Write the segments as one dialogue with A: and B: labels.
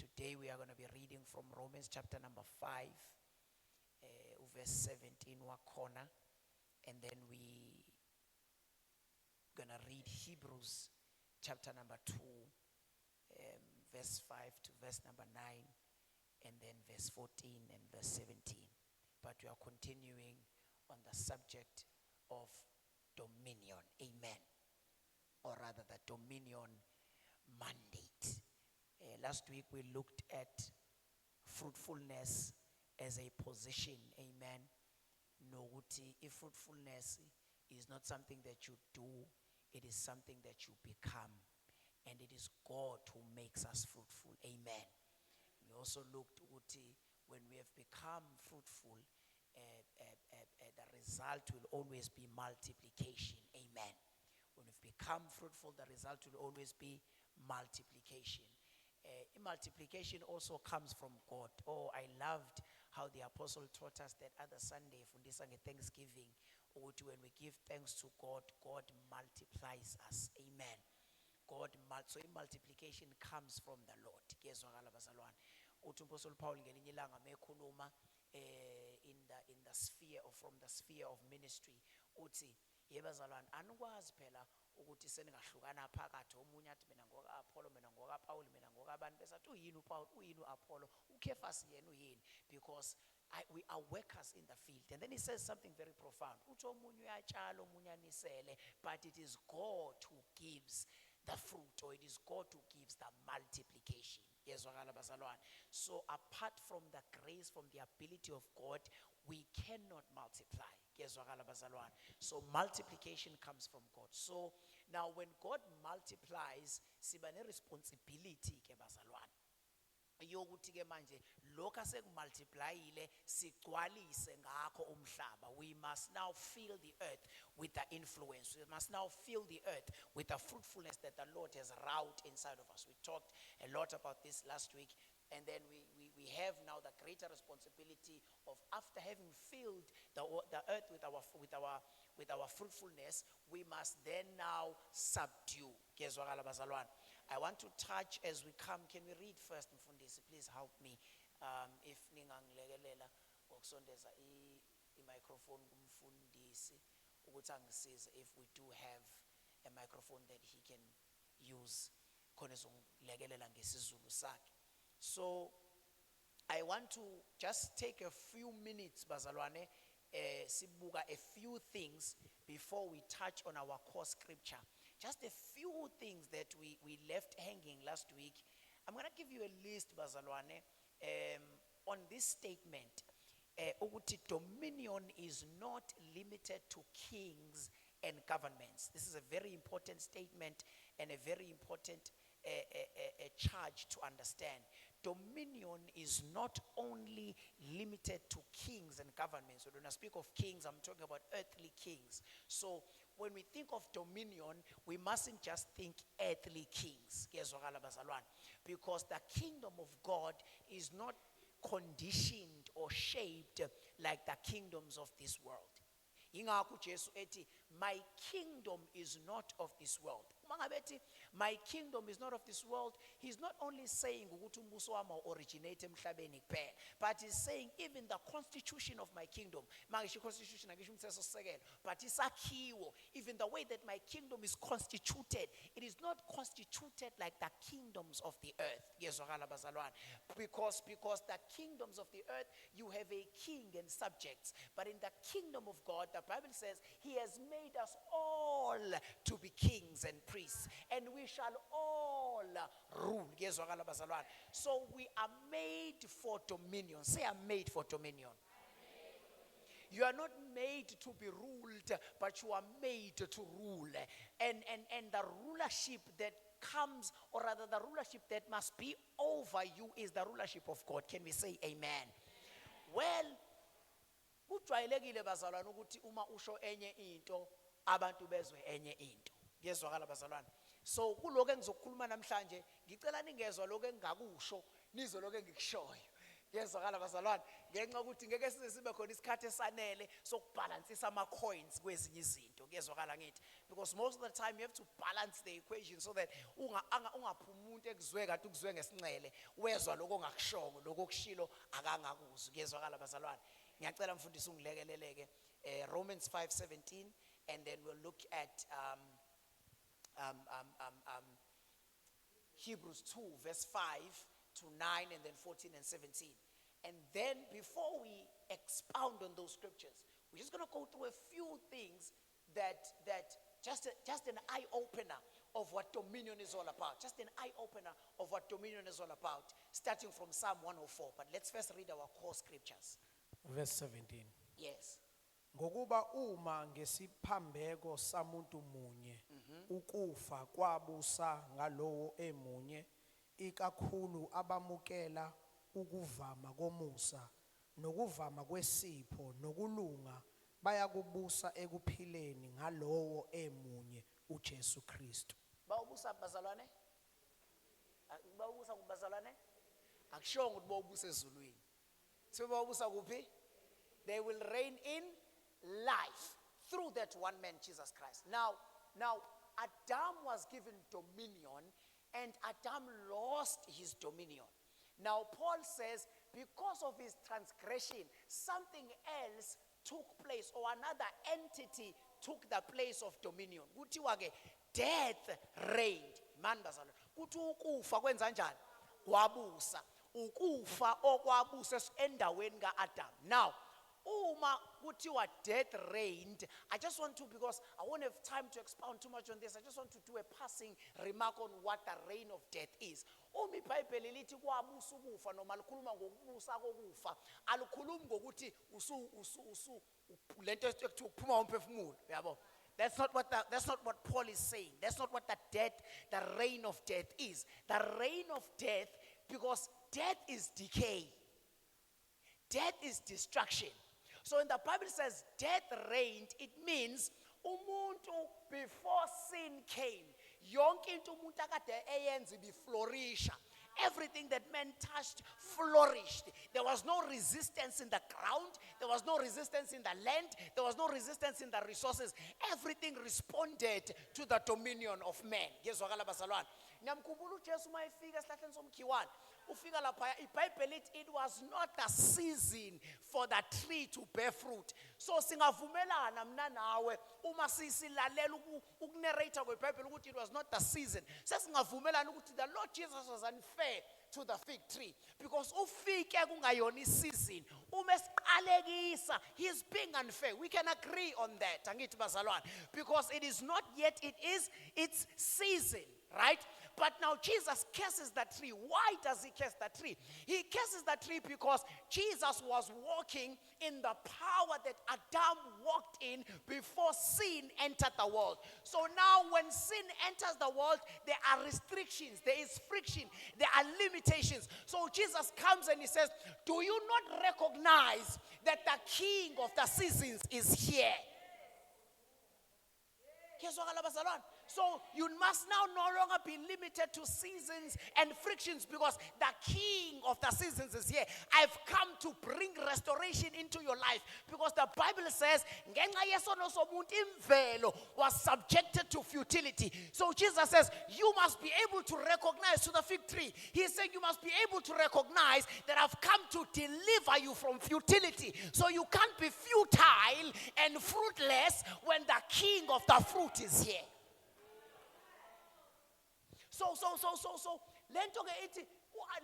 A: today we are going to be reading from Romans chapter number 5, verse 17 wakhona, and then we gonna read Hebrews chapter number 2, verse 5 to verse number 9, and then verse 14 and verse 17. But we are continuing on the subject of dominion. Amen. Or rather, the dominion mandate. Last week we looked at fruitfulness as a position. Amen. Noguti, if fruitfulness is not something that you do, it is something that you become. And it is God who makes us fruitful. Amen. We also looked at when we have become fruitful, the result will always be multiplication. Amen. When we've become fruitful, the result will always be multiplication. Multiplication also comes from God. Oh, I loved how the apostle taught us that other Sunday, fundisa nge-Thanksgiving, when we give thanks to God, God multiplies us. Amen. So multiplication comes from the Lord. Apostle Paul ngelinye ilanga mekhuluma in the sphere or from the sphere of ministry uthi yebazalwane anikwazi phela ukuthi seningahlukana phakathi omunye athi mina ngoka Apollo mina ngoka Paul mina ngoka abantu besathi uyini uPaul uyini uApollo uKephas yena uyini, because we are workers in the field. And then he says something very profound uthi omunye uyatshala omunye anisele, but it is God who gives the fruit, or it is God who gives the multiplication. So apart from the grace, from the ability of God, we cannot multiply. So multiplication comes from God. So now when God multiplies, sibane responsibility ke bazalwane yokuthi ke manje lokho asekumultiplyile sigcwalise ngakho umhlaba. We must now fill the earth with the influence. We must now fill the earth with the fruitfulness that the Lord has wrought inside of us. We talked a lot about this last week, and then we have now the greater responsibility of, after having filled the earth with our fruitfulness, we must then now subdue. I want to touch as we come. Can we read first, Mfundisi? Please help me. If ningangilekelela ngokusondeza i-microphone kumfundisi ukuthi angisize if we do have a microphone that he can use khona ezongilekelela ngesizulu sakhe. So I want to just take a few minutes, bazalwane, sibuka a few things before we touch on our core scripture. Just a few things that we left hanging last week. I'm going to give you a list, bazalwane, on this statement. Ukuthi dominion is not limited to kings and governments. This is a very important statement and a very important a charge to understand. Dominion is not only limited to kings and governments. So when I speak of kings, I'm talking about earthly kings. So when we think of dominion, we mustn't just think earthly kings. Because the kingdom of God is not conditioned or shaped like the kingdoms of this world. My kingdom is not of this world. My kingdom is not of this world. He's not only saying originate but he's saying even the constitution of my kingdom. But even the way that my kingdom is constituted, it is not constituted like the kingdoms of the earth. Because the kingdoms of the earth, you have a king and subjects. But in the kingdom of God, the Bible says he has made us all to be kings and priests, and we shall all rule. So we are made for dominion. Say, I'm made for dominion. You are not made to be ruled, but you are made to rule. And the rulership that comes, or rather the rulership that must be over you, is the rulership of God. Can we say amen? Well, kujwayelekile bazalwane ukuthi uma usho enye into abantu bezwe enye into. Ngiyezwakala bazalwane. So kuloko engizokukhuluma namhlanje, ngicela ningezwe lokho engakusho, nizwe lokho engikushoyo. Ngezwakala bazalwane, ngenxa ukuthi ngeke size sibe khona isikhathi esanele sokubalansisa ama-coins kwezinye izinto. Ngezwakala ngithi, because most of the time you have to balance the equation so that ungaphumi umuntu ekuzwe kade ukuzwe ngesincele, wezwa lokho ongakushongo, lokho okushilo akangakuzwa. Ngezwakala bazalwane, ngiyacela mfundisi ungilekeleleke Romans 5:17, and then we'll look at Hebrews 2 verse 5 to 9, and then 14 and 17. And then before we expound on those scriptures, we're just going to go through a few things that just an eye opener of what dominion is all about. Just an eye opener of what dominion is all about, starting from Psalm 104. But let's first read our core scriptures.
B: Verse 17.
A: Yes.
B: Ngokuba uma ngesiphambeko samuntu munye ukufa kwabusa ngalowo emunye, ikakhulu abamukela ukuvama komusa nokuvama kwesipho nokulunga bayakubusa ekuphileni ngalowo emunye uJesu Kristu.
A: Bawubusa bazalwane? Bawubusa kubazalwane? Akushongo ukuthi bawubusa ezulwini. So bawubusa kuphi? They will reign in life through that one man, Jesus Christ. Now Adam was given dominion, and Adam lost his dominion. Now Paul says because of his transgression, something else took place, or another entity took the place of dominion. Kuthiwa ke death reigned. Man bazalwane, kuthi ukufa kwenza njani? Kwabusa. Ukufa okwabusa endaweni kaAdam. Now uma kuthiwa death reigned, I just want to, because I won't have time to expound too much on this, I just want to do a passing remark on what the reign of death is. Uma iBhayibheli lithi kwabusa ukufa noma likhuluma ngokubusa kokufa, alikhulumi ngokuthi lento ekuthiwa ukuphuma umphefumulo, yabo. That's not what Paul is saying. That's not what the reign of death is. The reign of death, because death is decay. Death is destruction. So when the Bible says death reigned, it means umuntu before sin came, yonke into umuntu akade eyenza biflourisha. Everything that man touched flourished. There was no resistance in the ground. There was no resistance in the land. There was no resistance in the resources. Everything responded to the dominion of man. Ngezwakala bazalwane. Ngiyamkhumbula uJesu mayefika esihlahleni somkhiwane. Ufika lapha iBhayibheli lithi it was not the season for the tree to bear fruit. So singavumelana mina nawe uma sisilalela ukunarrate kweBhayibheli ukuthi it was not the season. Sesingavumelana ukuthi the Lord Jesus was unfair to the fig tree, because ufike kungayona isizini. Uma esiqalekisa, he's being unfair. We can agree on that, angithi bazalwane, because it is not yet, it is its season, right? But now Jesus curses the tree. Why does he curse the tree? He curses the tree because Jesus was walking in the power that Adam walked in before sin entered the world. So now when sin enters the world, there are restrictions, there is friction, there are limitations. So Jesus comes and he says, do you not recognize that the king of the seasons is here? So you must now no longer be limited to seasons and frictions, because the king of the seasons is here. I've come to bring restoration into your life, because the Bible says ngenxa yesono somuntu imvelo was subjected to futility. So Jesus says you must be able to recognize, to the fig tree, he said you must be able to recognize that I've come to deliver you from futility. So you can't be futile and fruitless when the king of the fruit is here. So lento ke ithi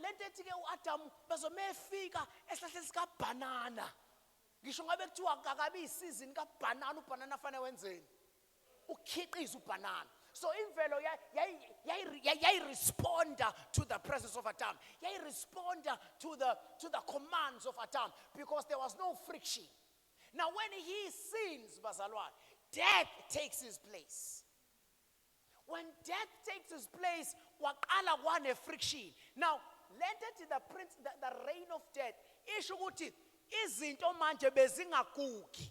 A: lento ethi ke uAdam bazomefika esihlahleni sika banana. Ngisho ngabe kuthiwa akakabi isizini ka banana, ubanana afane wenzeni? Ukhiqiza ubanana. So imvelo yay responda to the presence of Adam. Yay responda to the commands of Adam, because there was no friction. Now when he sins, bazalwane, death takes his place. When death takes his place, waqala kwane friction. Now, lento the reign of death, isho ukuthi izinto manje bezingagugi.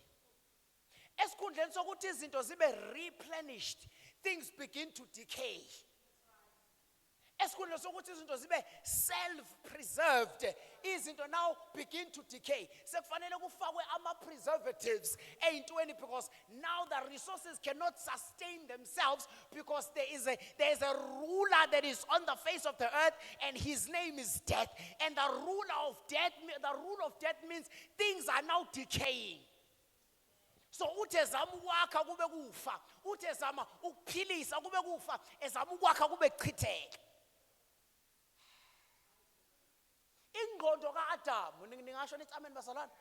A: Esikhundleni sokuthi izinto zibe replenished, things begin to decay. esikhundleni sokuthi izinto zibe self-preserved, izinto now begin to decay. Sekufanele kufakwe ama-preservatives ey'ntweni, because now the resources cannot sustain themselves, because there is a ruler that is on the face of the earth, and his name is death. And the rule of death means things are now decaying. So uthe zama ukwakha kube kufa, uthe zama ukuphilisa kube kufa, ezama ukwakha kube chitheka. Ingqondo kaAdam, ningasho nithi amen bazalwane.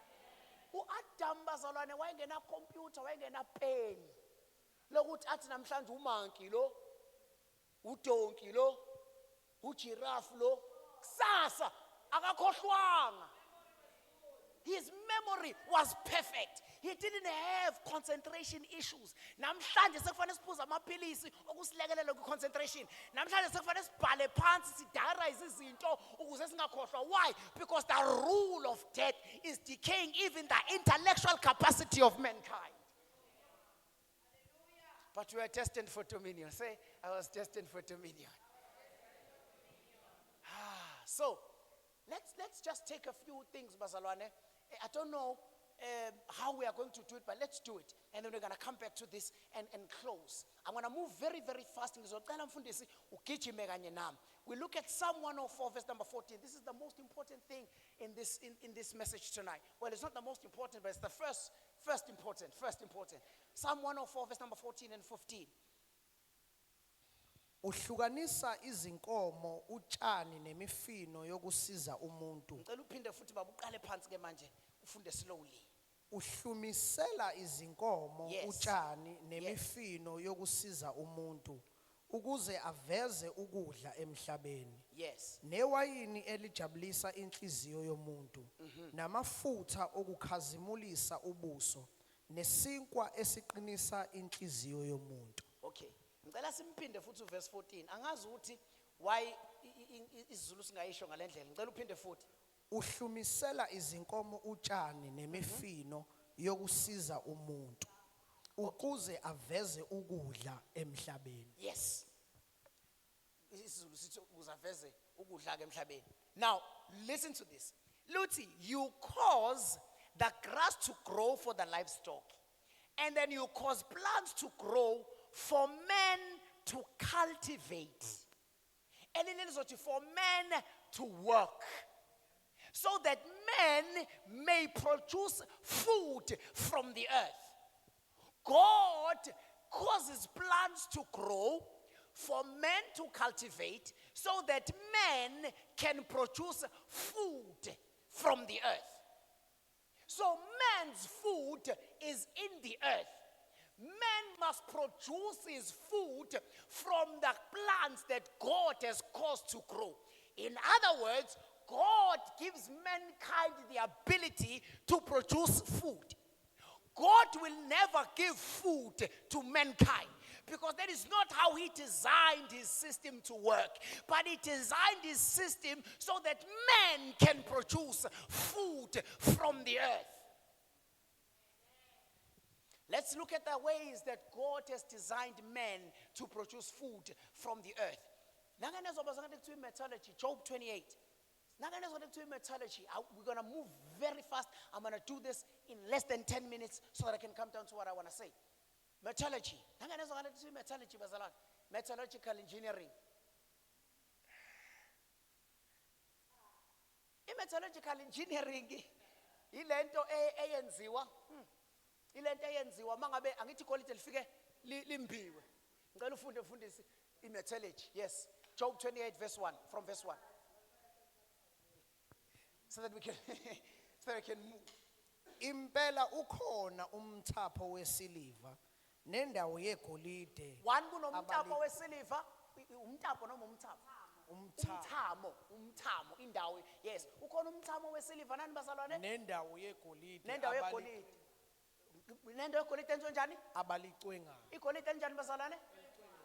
A: uAdam bazalwane wayengena computer, wayengena pen. Lokuthi athi namhlanje umonkey lo, udonkey lo, ujiraffe lo, kusasa akakhohlwanga. His memory was perfect. He didn't have concentration issues. Namhlanje sekufanele siphuze amaphilisi okusilekelela ku-concentration. Namhlanje sekufanele sibhale phansi sidiarize izinto ukuze singakhohlwa. Why? Because the rule of death is decaying even the intellectual capacity of mankind. But we are destined for dominion. Say, I was destined for dominion. So, let's just take a few things, bazalwane. I don't know how we are going to do it, but let's do it. And then we're going to come back to this and close. I'm going to move very, very fast. We look at Psalm 104, verse number 14. This is the most important thing in this message tonight. Well, it's not the most important, but it's the first important. Psalm 104, verse number 14 and 15.
B: Uhlukanisa izinkomo utshani nemifino yokusiza umuntu.
A: Ngicela uphinde futhi babuqale phansi ke manje ufunde slowly.
B: Uhlumisela izinkomo
A: Yes.
B: utshani nemifino yokusiza umuntu ukuze aveze ukudla emhlabeni.
A: Yes.
B: Newayini elijabulisa inhliziyo yomuntu namafutha okukhazimulisa ubuso nesinkwa esiqinisa inhliziyo yomuntu.
A: Okay. Ngicela simphinde futhi uverse 14. Angazi ukuthi why isiZulu singayisho ngalendlela. Ngicela uphinde futhi.
B: Uhlumisela izinkomo utshani nemifino yokusiza umuntu ukuze aveze ukudla emhlabeni.
A: Yes. isiZulu sithi uzaveze ukudla ke emhlabeni. Now, listen to this. Luthi, you cause the grass to grow for the livestock, and then you cause plants to grow for men to cultivate. And then for men to work, so that men may produce food from the earth. God causes plants to grow for men to cultivate, so that men can produce food from the earth. So man's food is in the earth. Man must produce his food from the plants that God has caused to grow. In other words, God gives mankind the ability to produce food. God will never give food to mankind, because that is not how he designed his system to work. But he designed his system so that man can produce food from the earth. Let's look at the ways that God has designed men to produce food from the earth. Metallurgy, Job 28. Metallurgy. We're going to move very fast. I'm going to do this in less than 10 minutes so that I can come down to what I want to say. Metallurgy. Metallurgy, metallurgical engineering. Metallurgical engineering, ilento eyenziwa. Ilento eyenziwa mangabe angithi quality lifike limbiwe. Ngicela ufundisi imetallurgy. Yes. Job 28 verse 1, from verse 1. So that we can move.
B: Impela ukhona umthapho wesiliva nendawo yegolide.
A: One kunomthapho wesiliva, umthapho noma umthamo. Umthamo indawo. Yes. Ukhona umthamo wesiliva nani bazalwane?
B: Nendawo yegolide.
A: Nendawo yegolide. Nendawo yegolide enjani?
B: Abalicwengayo.
A: Igolide enjani bazalwane?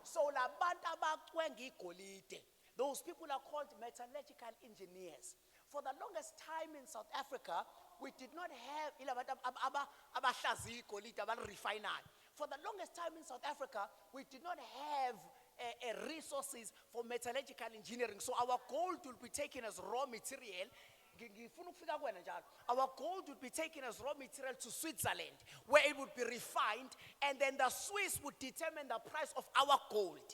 A: So labantu abacwenga igolide, those people are called metallurgical engineers. For the longest time in South Africa, we did not have for the longest time in South Africa, we did not have resources for metallurgical engineering. So our gold will be taken as raw material. Our gold would be taken as raw material to Switzerland, where it would be refined, and then the Swiss would determine the price of our gold.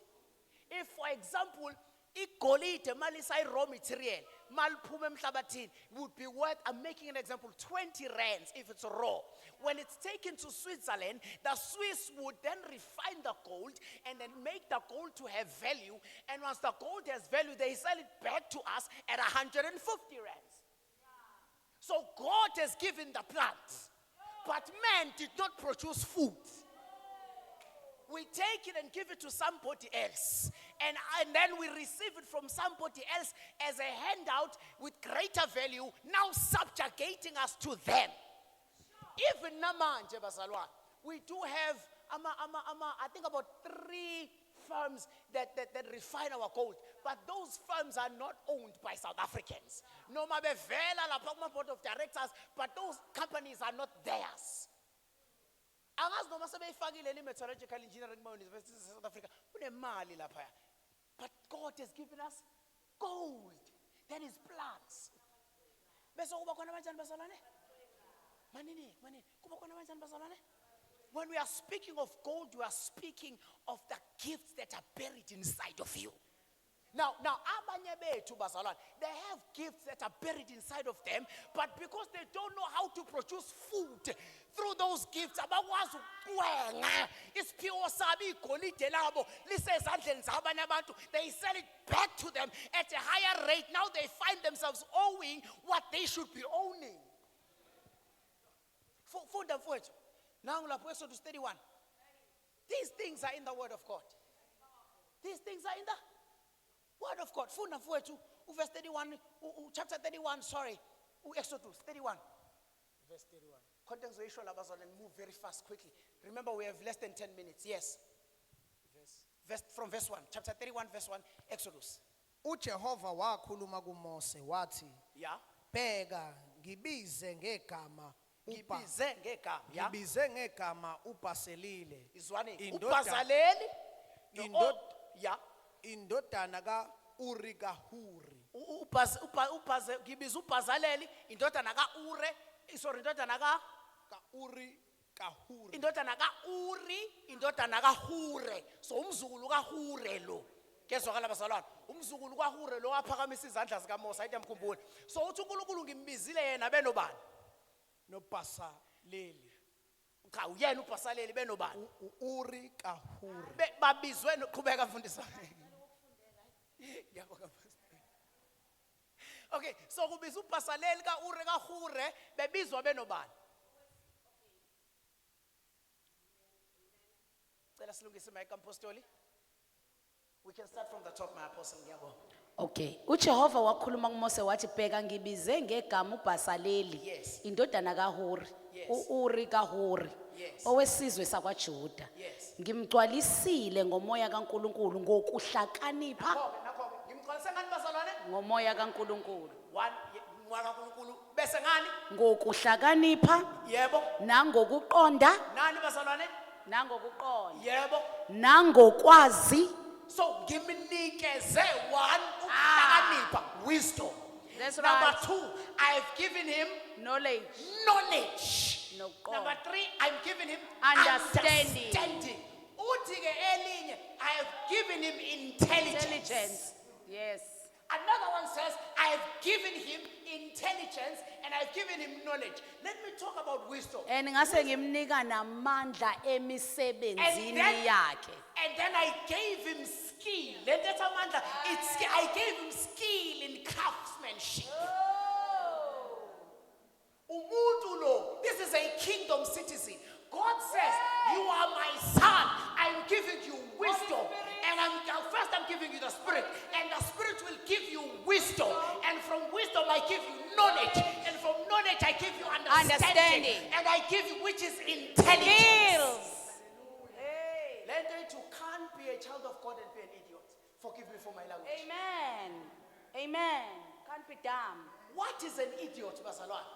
A: If, for example, igolide malisay raw material, malphume emhlabathini, would be worth, I'm making an example, 20 rands if it's raw. When it's taken to Switzerland, the Swiss would then refine the gold and then make the gold to have value. And once the gold has value, they sell it back to us at 150 rands. So God has given the plants, but man did not produce food. We take it and give it to somebody else. And then we receive it from somebody else as a handout with greater value, now subjugating us to them. Even namanje bazalwane, we do have, I think about 3 firms that refine our gold. But those firms are not owned by South Africans. Noma bevela lapha kuma board of directors, but those companies are not theirs. Angazi noma sebeyifakile le metallurgical engineering universities in South Africa kunemali lapha. But God has given us gold, that is plants. Bese kuba khona kanjani bazalwane? Manini kuba khona kanjani bazalwane? When we are speaking of gold, we are speaking of the gifts that are buried inside of you. Now, abanye bethu bazalwane, they have gifts that are buried inside of them, but because they don't know how to produce food through those gifts, abakwazi ukwenga isiphiwo sabo igolide labo lisezandleni zabanye abantu, they sell it back to them at a higher rate. Now they find themselves owing what they should be owning. Funda mfowethu, nangu lapho Exodus 31. These things are in the word of God. These things are in the word of God. Funda mfowethu, verse 31, chapter 31, sorry, Exodus 31. Verse 31. Context ratio and move very fast, quickly. Remember, we have less than 10 minutes. Yes. From verse 1, chapter 31, verse 1, Exodus.
B: uJehova wakhuluma kuMose wathi,
A: Yeah.
B: bheka ngibize ngegama
A: Ngibize ngegama. Yeah.
B: ngibize ngegama uBhaselile
A: Izwane.
B: Indodana-
A: Ubhazaleli. Yeah.
B: indodana ka-Uri kaHuri
A: Ngibiza uBhazaleli indodana kaUre, sorry, indodana
B: ka-Uri kaHuri
A: indodana kaUri, indodana kaHure. So umzukulu kaHure lo. Kezwakala bazalwane. Umzukulu kaHure lo waphakamisa izandla zikaMose ayithi amkhumbule. So uthi uNkulunkulu ngimbizile yena benobani?
B: noBhasaleli
A: Cha uyena uBhasaleli benobani?
B: u-Uri kaHuri
A: Babizwe qhubeka mfundisi. Ngiyabonga Pastor. Okay, so kubiza uBhasaleli kaUre kaHure bebizwa benobani? Cela silungise my apostoli. We can start from the top, my apostle. Ngiyabonga.
C: Okay, uJehova wakhuluma kuMose wathi bheka ngibize ngegama uBhasaleli
A: Yes.
C: indodana kaHuri
A: Yes.
C: uUri kaHuri
A: Yes.
C: owesizwe sakwaJuda
A: Yes.
C: ngimgcwalisile ngomoya kaNkuluNkulu ngokuhlakanipha
A: Nakho ngimqalise ngani bazalwane?
C: ngomoya kaNkuluNkulu
A: One mwaka kuNkulunkulu bese ngani?
C: ngokuhlakanipha
A: Yebo.
C: nangokuqonda
A: Nani bazalwane?
C: nangokuqonda
A: Yebo.
C: nangokwazi.
A: So ngimnikeze one ukuhlakanipha, wisdom.
C: That's
A: Number
C: right.
A: 2, I have given him
C: Knowledge.
A: knowledge.
C: Noqonda.
A: Number 3, I'm giving him
C: Understanding.
A: understanding. Uthi ke elinye, I have given him intelligence.
C: Intelligence. Yes.
A: Another one says, I have given him intelligence and I've given him knowledge. Let me talk about wisdom.
C: And ngase ngimnika namandla emisebenzini yakhe.
A: And then I gave him skill. I gave him skill in craftsmanship. Umuntu lo, this is a kingdom citizen. God says, you are my son. I'm giving you wisdom. And first I'm giving you the spirit. And the spirit will give you wisdom. And from wisdom I give you knowledge. And from knowledge I give you understanding. And I give you, which is intelligence. You can't be a child of God and be an idiot. Forgive me for my language.
C: Amen. Amen. Can't be dumb.
A: What is an idiot, bazalwane?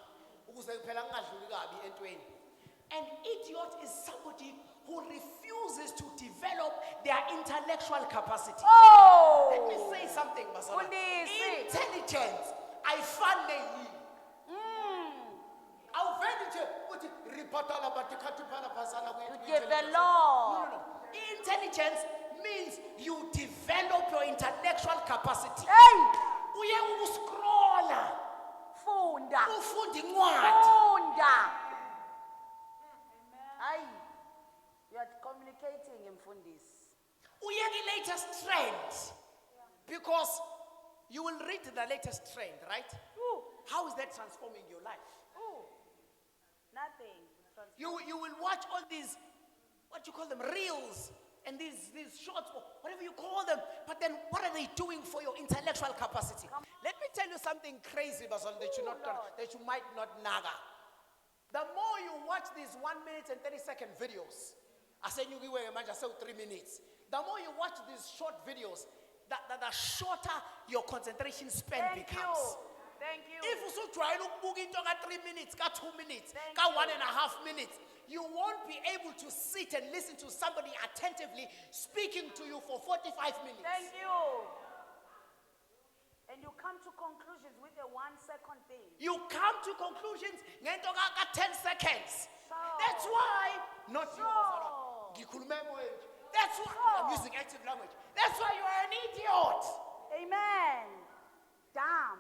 A: Ukuze phela ngingadluli kabi entweni. An idiot is somebody who who refuses to develop their intellectual capacity. Let me
C: Oh.
A: say something, Basala.
C: Fundisi.
A: Intelligence, ayifane yini. Awuveli nje uthi ripatala batikati phala phasana
C: To
A: kwe-
C: develop.
A: No. Intelligence means you develop your intellectual capacity.
C: Hey,
A: Uye ukuscrolla,
C: funda.
A: ufunda incwadi.
C: Funda. Hayi. You are communicating mfundisi.
A: Uye the latest trend. Because you will read the latest trend, right?
C: Ooh.
A: How is that transforming your life?
C: Ooh. Nothing.
A: You will watch all these, what you call them, reels, and these shorts, or whatever you call them, but then what are they doing for your intellectual capacity? Let me tell you something crazy, Basal, that you might not naga. The more you watch these 1 minute and 30-second videos, I say you give away a 3 minutes. The more you watch these short videos, the shorter your concentration span
C: Thank you.
A: becomes.
C: Thank you.
A: If you try to book into 3 minutes, 2 minutes,
C: Thank
A: 1.5 minutes, you won't be able to sit and listen to somebody attentively speaking to you for 45 minutes.
C: Thank you. And you come to conclusions with a 1 second thing.
A: You come to conclusions ngento ka 10 seconds.
C: Sure.
A: That's why not you.
C: Sure.
A: Ngikhuluma emoyeni. That's why
C: Sure.
A: I'm using active language. That's why you are an idiot.
C: Amen. Damn.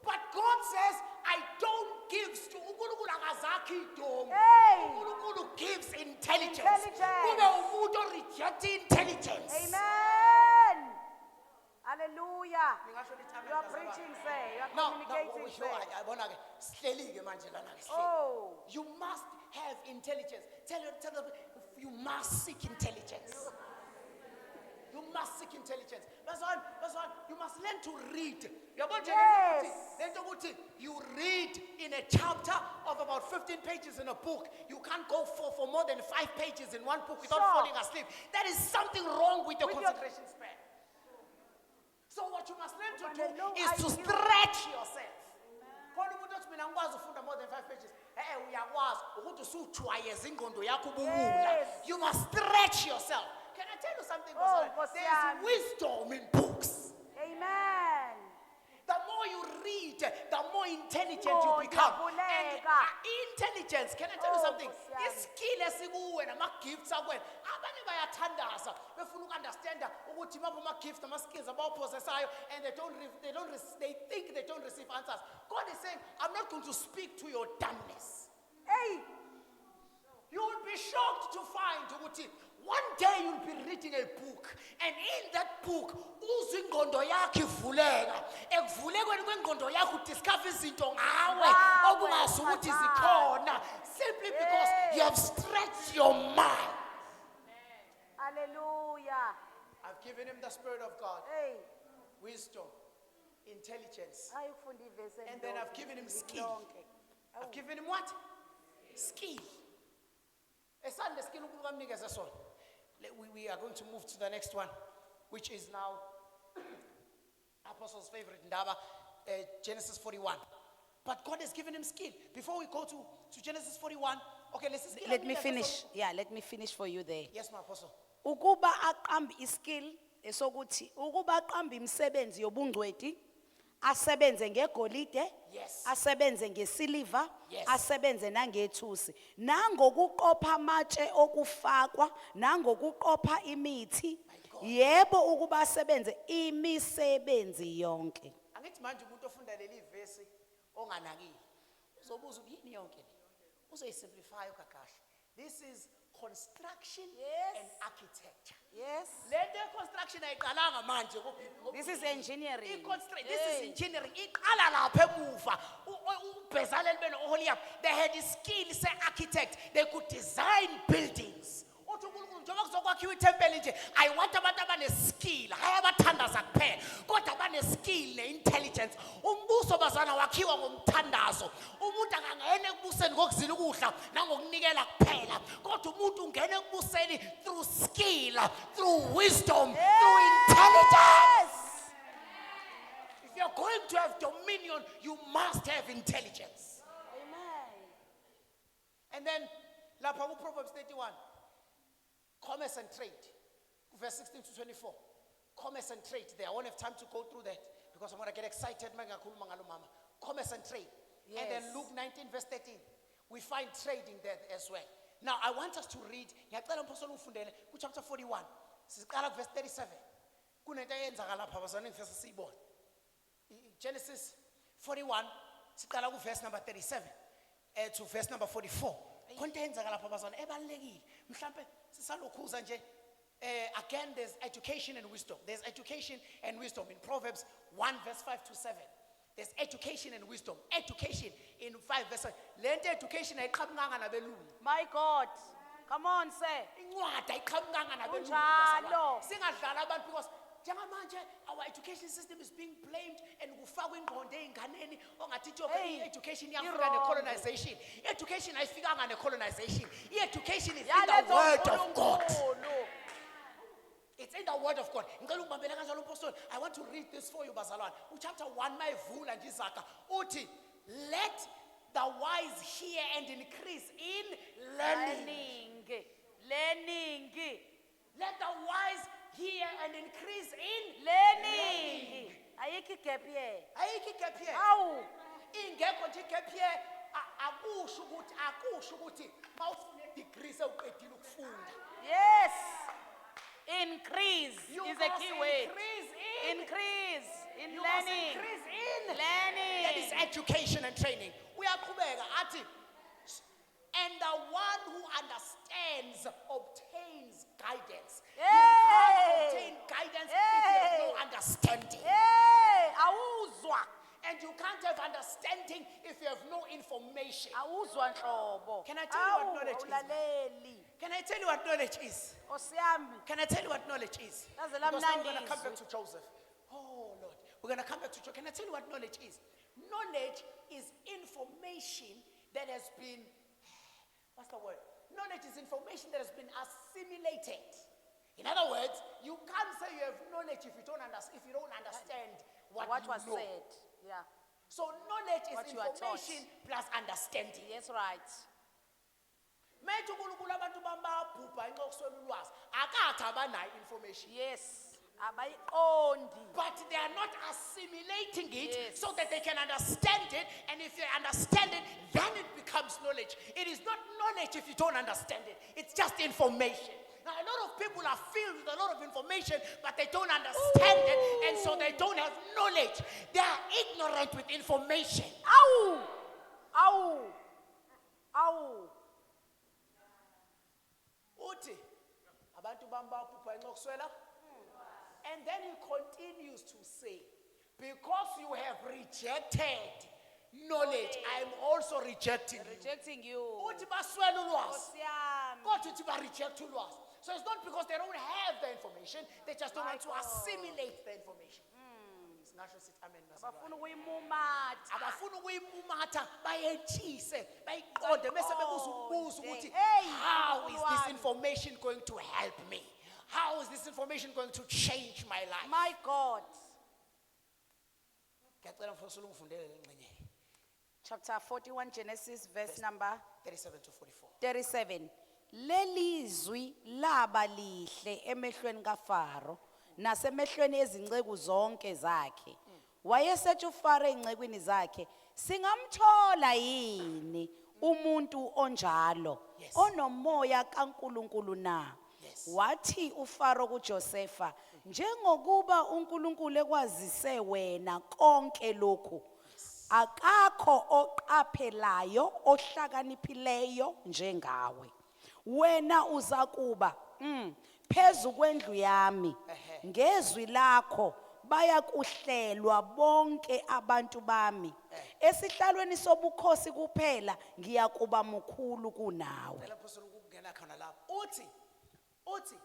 A: But God says, I don't give to uNkulunkulu akazakhi idom.
C: Hey.
A: uNkulunkulu gives intelligence.
C: Intelligence.
A: Kube umuntu oreject intelligence.
C: Amen. Hallelujah.
A: Ngingasho lithi amen,
C: You are
A: Pastor.
C: preaching, say. You are
A: No,
C: communicating, say.
A: yabona ke sihleli ke manje lana ke sihleli.
C: Oh.
A: You must have intelligence. Tell them, you must seek intelligence. You must seek intelligence. That's why you must learn to read.
C: Yes.
A: You read in a chapter of about 15 pages in a book. You can't go for more than 5 pages in one book without
C: Sure.
A: falling asleep. That is something wrong with your
C: With your-
A: concentration span. So what you must learn to
C: But
A: do
C: I know
A: is
C: I
A: to
C: do.
A: stretch yourself. Khona umuntu othi mina ngikwazi ufunda more than 5 pages. Uyakwazi ukuthi usujwayeza ingqondo yakho ububula.
C: Yes.
A: You must stretch yourself. Can I tell you something?
C: Oh,
A: Pastor?
C: Nkosi
A: There's
C: yami.
A: wisdom in books.
C: Amen.
A: The more you read, the more intelligent
C: Oh,
A: you become. And
C: ngiyavuleka.
A: intelligence, can I tell you
C: Oh,
A: something?
C: Nkosi yami.
A: Iskill esikuwe nama-gifts akwena abanye bayathandaza befuna uku-understanda ukuthi maphi ama-gifts nama-skills abawaphosesayo and they think they don't receive answers. God is saying, I'm not going to speak to your dumbness.
C: Hey.
A: You will be shocked to find ukuthi one day you'll be reading a book, and in that book, uzwe ingqondo yakho ivuleka. Ekuvulekweni kwengqondo yakho udiscover izinto ngawe
C: Ngawe,
A: obungazi ukuthi
C: Mphathana.
A: zikhona, simply because you have stretched your mind.
C: Hallelujah.
A: I've given him the Spirit of God,
C: Hey.
A: wisdom, intelligence,
C: Ayifunda ivesi
A: and then I've
C: endonke,
A: given him
C: iviki
A: skill.
C: lonke.
A: I've given him what? Skill. Esande skill uNkulunkulu amnikeze sona. We are going to move to the next one, which is now Apostle's favorite ndaba, Genesis 41. But God has given him skill. Before we go to Genesis 41, okay, let's just
C: Let me finish. Yeah, let me finish for you there.
A: Yes, my apostle.
C: Ukuba aqambe iskill esokuthi ukuba aqambe imisebenzi yobungcweti asebenze ngegolide,
A: Yes.
C: asebenze ngesiliva,
A: Yes.
C: asebenze nangethusi, nangokuqopha amatshe okufakwa, nangokuqopha imithi,
A: God.
C: yebo ukuba asebenze imisebenzi yonke.
A: Angithi manje umuntu ofunda leli verse onganakile uzobuza yini yonke le. Uzoyisimplify kakahle. This is construction
C: Yes.
A: and architecture.
C: Yes.
A: Lento construction ayiqalanga manje
C: This is engineering.
A: This is
C: Hey.
A: engineering. Iqala lapha emuva. uBhezaleli beno Oholiab, they had the skill say architect. They could design buildings. Uthi uNkulunkulu njengoba kuzokwakhiwa itempeli nje, I want abantu abane-skill, hayi abathandaza kuphela, kodwa abane-skill ne-intelligence. Umbuso bazana wakhiwa ngomthandazo. Umuntu akangena ekubuseni ngokuzila ukudla nangokunikela kuphela, kodwa umuntu ungena ekubuseni through skill, through wisdom, through intelligence. If you're going to have dominion, you must have intelligence.
C: Amen.
A: And then Lapha ku Proverbs 31. Commerce and trade. Verse 16 to 24. Commerce and trade. There, I won't have time to go through that because I'm going to get excited. Commerce and trade. And then
C: Yes.
A: Luke 19, verse 13. We find trading there as well. Now, I want us to read. Chapter 41. Verse 37. Genesis 41. Verse number 37 to verse number 44. Again, there's education and wisdom. There's education and wisdom in Proverbs 1, verse 5 to 7. There's education and wisdom. Education in 5 verse 7. Lento education ayiqhamukanga nabelungu.
C: My God. Come on, say.
A: Incwadi ayiqhamukanga nabelungu.
C: Kunjalo.
A: Singadlala abantu because njengamanje our education system is being blamed and kufakwa ingqondo ey'nganeni ongathi
C: Hey,
A: education
C: i-wrong.
A: iyafika ne-colonization. I-education ayifikanga ne-colonization. I-education is in the
C: Yalezo
A: word of God.
C: nkulunkulu.
A: It's in the word of God. Ngicela ungibambele kanjalo umpostoli. I want to read this for you, bazalwane. Chapter 1 mayivula nje izakha. Uthi, let the wise hear and increase in learning.
C: Learning.
A: Let the wise hear and increase in
C: Learning. Ayikho igap here.
A: ayikho igap here.
C: Awu.
A: Ingekho nje igap here. Akusho ukuthi mawufuna degree sewuqedile ukufunda.
C: Yes. Increase
A: You
C: is a
A: must
C: key word.
A: increase in
C: Increase in
A: You must
C: learning.
A: increase in
C: Learning.
A: That is education and training. Uyaqhubeka athi, and the one who understands obtains guidance. You can't
C: Hey!
A: obtain guidance if you have no
C: Hey!
A: understanding.
C: Hey, awuzwa.
A: And you can't have understanding if you have no information.
C: Awuzwa nhlobo.
A: Can I tell you what knowledge is?
C: Awulaleli.
A: Can I tell you what knowledge is?
C: Osiyami.
A: Can I tell you what knowledge is?
C: Yaze
A: Because now we're going to
C: lamnandi
A: come back
C: izwi.
A: to Joseph. Oh Lord, we're going to come back to Joseph. Can I tell you what knowledge is? Knowledge is information that has been, what's the word? Knowledge is information that has been assimilated. In other words, you can't say you have knowledge if you don't understand what you
C: was
A: know.
C: said. Yeah.
A: So knowledge is
C: What you are taught.
A: information plus understanding.
C: Yes, right.
A: Manje uNkulunkulu abantu bambabhubha inxa kuswela ulwazi akathi abanayo information.
C: Yes. Abayiqondi.
A: But they are not assimilating it
C: Yes.
A: so that they can understand it. And if they understand it, then it becomes knowledge. It is not knowledge if you don't understand it. It's just information. Now, a lot of people are filled with a lot of information, but they don't understand it. And so they don't have knowledge. They are ignorant with information.
C: Awu. Awu. Awu.
A: Uthi, abantu bambabhubha inxa kuswela. And then he continues to say, because you have rejected knowledge, I am also rejecting you.
C: Rejecting you.
A: Uthi baswela ulwazi.
C: Osiyami.
A: Kodwa uthi ba-reject ulwazi. So it's not because they don't have the information, they just don't
C: My
A: want to
C: God.
A: assimilate the information. Singasho sithi amen, bazalwane.
C: Abafuna ukuyimumatha.
A: Abafuna ukuyimumatha bayetshise bayiqonde bese bebuza ukubuza ukuthi
C: Hey,
A: how is this
C: Nkulunkulu wami.
A: information going to help me? How is this information going to change my life?
C: My God.
A: Ngiyacela mfowethu ungifundele le ngxenye
C: Chapter 41, Genesis, verse number
A: 37 to 44.
C: 37. Lelizwi laba lihle emehlweni kaFaro nasemehlweni ezinceku zonke zakhe. Wayesethi uFaro ezingcekweni zakhe, singamthola yini umuntu onjalo
A: Yes.
C: onomoya kaNkulunkulu na?
A: Yes.
C: Wathi uFaro kuJosefa, njengokuba uNkulunkulu ekwazise wena konke lokhu, akakho oqaphelayo ohlakaniphileyo njengawe. Wena uzakuba phezu kwendlu yami, ngezwi lakho bayakuhlelwa bonke abantu bami. Esihlalweni sobukhosi kuphela ngiyakuba mukhulu kunawe.
A: Phela phosela ukungena khona lapho. Uthi,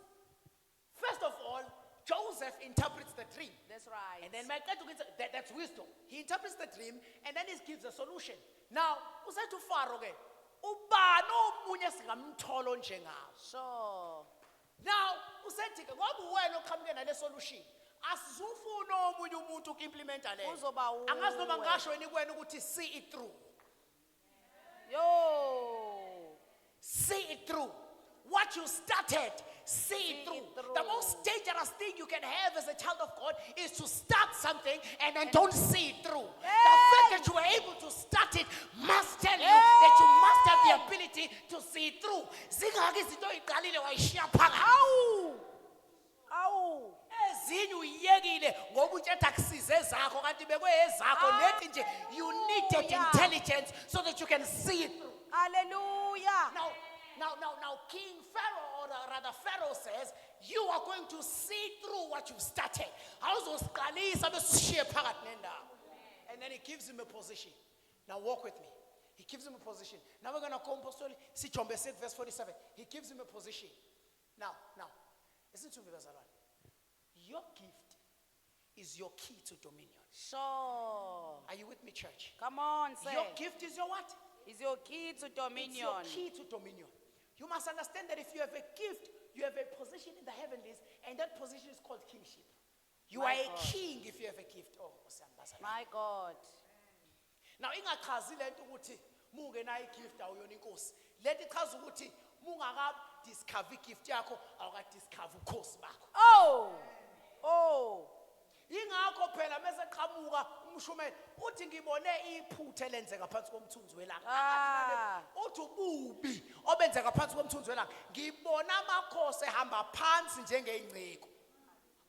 A: first of all, Joseph interprets the dream.
C: That's right.
A: And then that's wisdom. He interprets the dream and then he gives a solution. Now, usathi uFaro ke, ubani omunye singamthola njengawe.
C: Sure.
A: Now, usethi ke ngoba wena oqhamuke nale solution, asizufuna omunye umuntu ukuimplementa le.
C: Uzoba uwe.
A: Angazi noma ngasho yini kuwena ukuthi see it through.
C: Yo.
A: see it through. What you started, see it through. The most dangerous thing you can have as a child of God is to start something and then don't see it through. The fact that you were able to start it must tell you that you must have the ability to see it through. Zingaki izinto oyiqalile wayishiya phakathi.
C: Awu.
A: Ezinye uyiyekile ngoba utshetha akusize ezakho kanti bekwezakho lethi nje you needed intelligence so that you can see it through.
C: Hallelujah.
A: Now, King Pharaoh, or rather Pharaoh says, you are going to see through what you've started. And then he gives him a position. Now walk with me. He gives him a position. Now we're going to come to verse 47. He gives him a position. Now, listen to me, Bazalwane. Your gift is your key to dominion.
C: Sure.
A: Are you with me, church?
C: Come on, say.
A: Your gift is your what?
C: Is your key to dominion.
A: It's your key to dominion. You must understand that if you have a gift, you have a position in the heavenlies, and that position is called kingship. You
C: My
A: are
C: God.
A: a king if you have a gift. Oh,
C: My God.
A: now ingachazi lento ukuthi mungenayo igift awuyona inkosi. Lento ichaza ukuthi mungaka discover igift yakho awuka discover ukhosi bakho.
C: Oh.
A: Ingakho phela mase qhamuka umshumeli uthi ngibone iphutha elenzeka phansi komthunzi welanga. Uthi ububi obenzeka phansi komthunzi welanga. Ngibona amakhosi ehamba phansi njengeyingceko.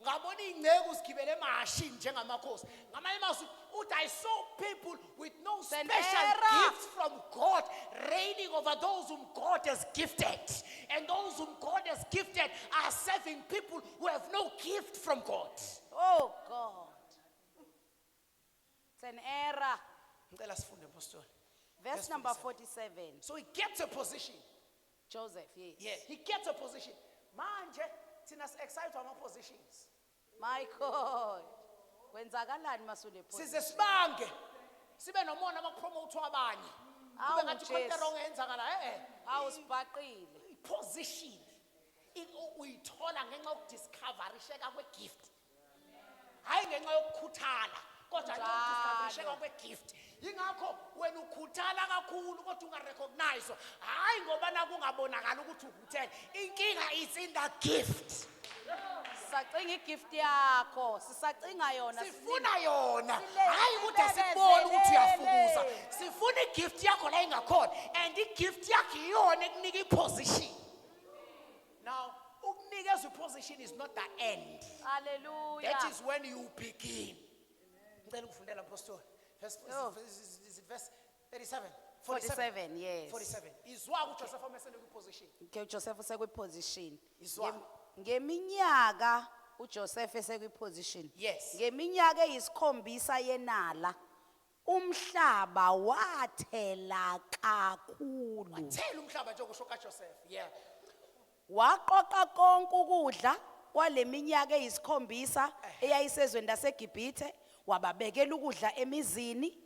A: Ngabona ingceko usigibele emashini njengamakhosi. Ngamanye amazwi uthi I saw people with no special gifts from God reigning over those whom God has gifted. And those whom God has gifted are serving people who have no gift from God.
C: Oh God. It's an error.
A: Ngicela sifunde Apostle.
C: Verse number 47.
A: So he gets a position.
C: Joseph, yes.
A: Yeah, he gets a position. Manje thina excited ama positions.
C: My God. Kwenzakalani masule
A: Size sibange. Sibe nomona abakupromote abanye. Kube ngathi konke wrong eyenzakala
C: awusibhaqile.
A: Position. Uyithola ngenxa yokudiscover isheka kwegift. Hayi ngenxa yokukhuthala. Kodwa ngenxa yokudiscover isheka kwegift. Yingakho wena ukhuthala kakhulu kodwa ungarecognize. Hayi ngoba nakungabonakala ukuthi ukhuthele. Inkinga is in the gift.
C: Sisacinga igift yakho, sisacinga yona.
A: Sifuna yona. Hayi ukuthi asibone ukuthi uyafukuza. Sifuna igift yakho la ingakhona and igift yakho iyona ekunika iposition. Now, ukunikezwa iposition is not the end.
C: Hallelujah.
A: That is when you begin. Ngicela ukufundela Apostle. Is it verse 37?
C: 47, yes.
A: 47. Izwa uJoseph amesele kwiposition.
C: Okay, Joseph usekwiposition.
A: Izwa.
C: Ngeminyaka uJoseph esekwiposition.
A: Yes.
C: Ngeminyaka eyisikhombisa yenala umhlaba wathela kakhulu.
A: Tell umhlaba nje okusho kaJoseph. Yeah.
C: Waqoqa konke ukudla kwaleminyaka eyisikhombisa eyayisezweni laseGibhithe wababekela ukudla emizini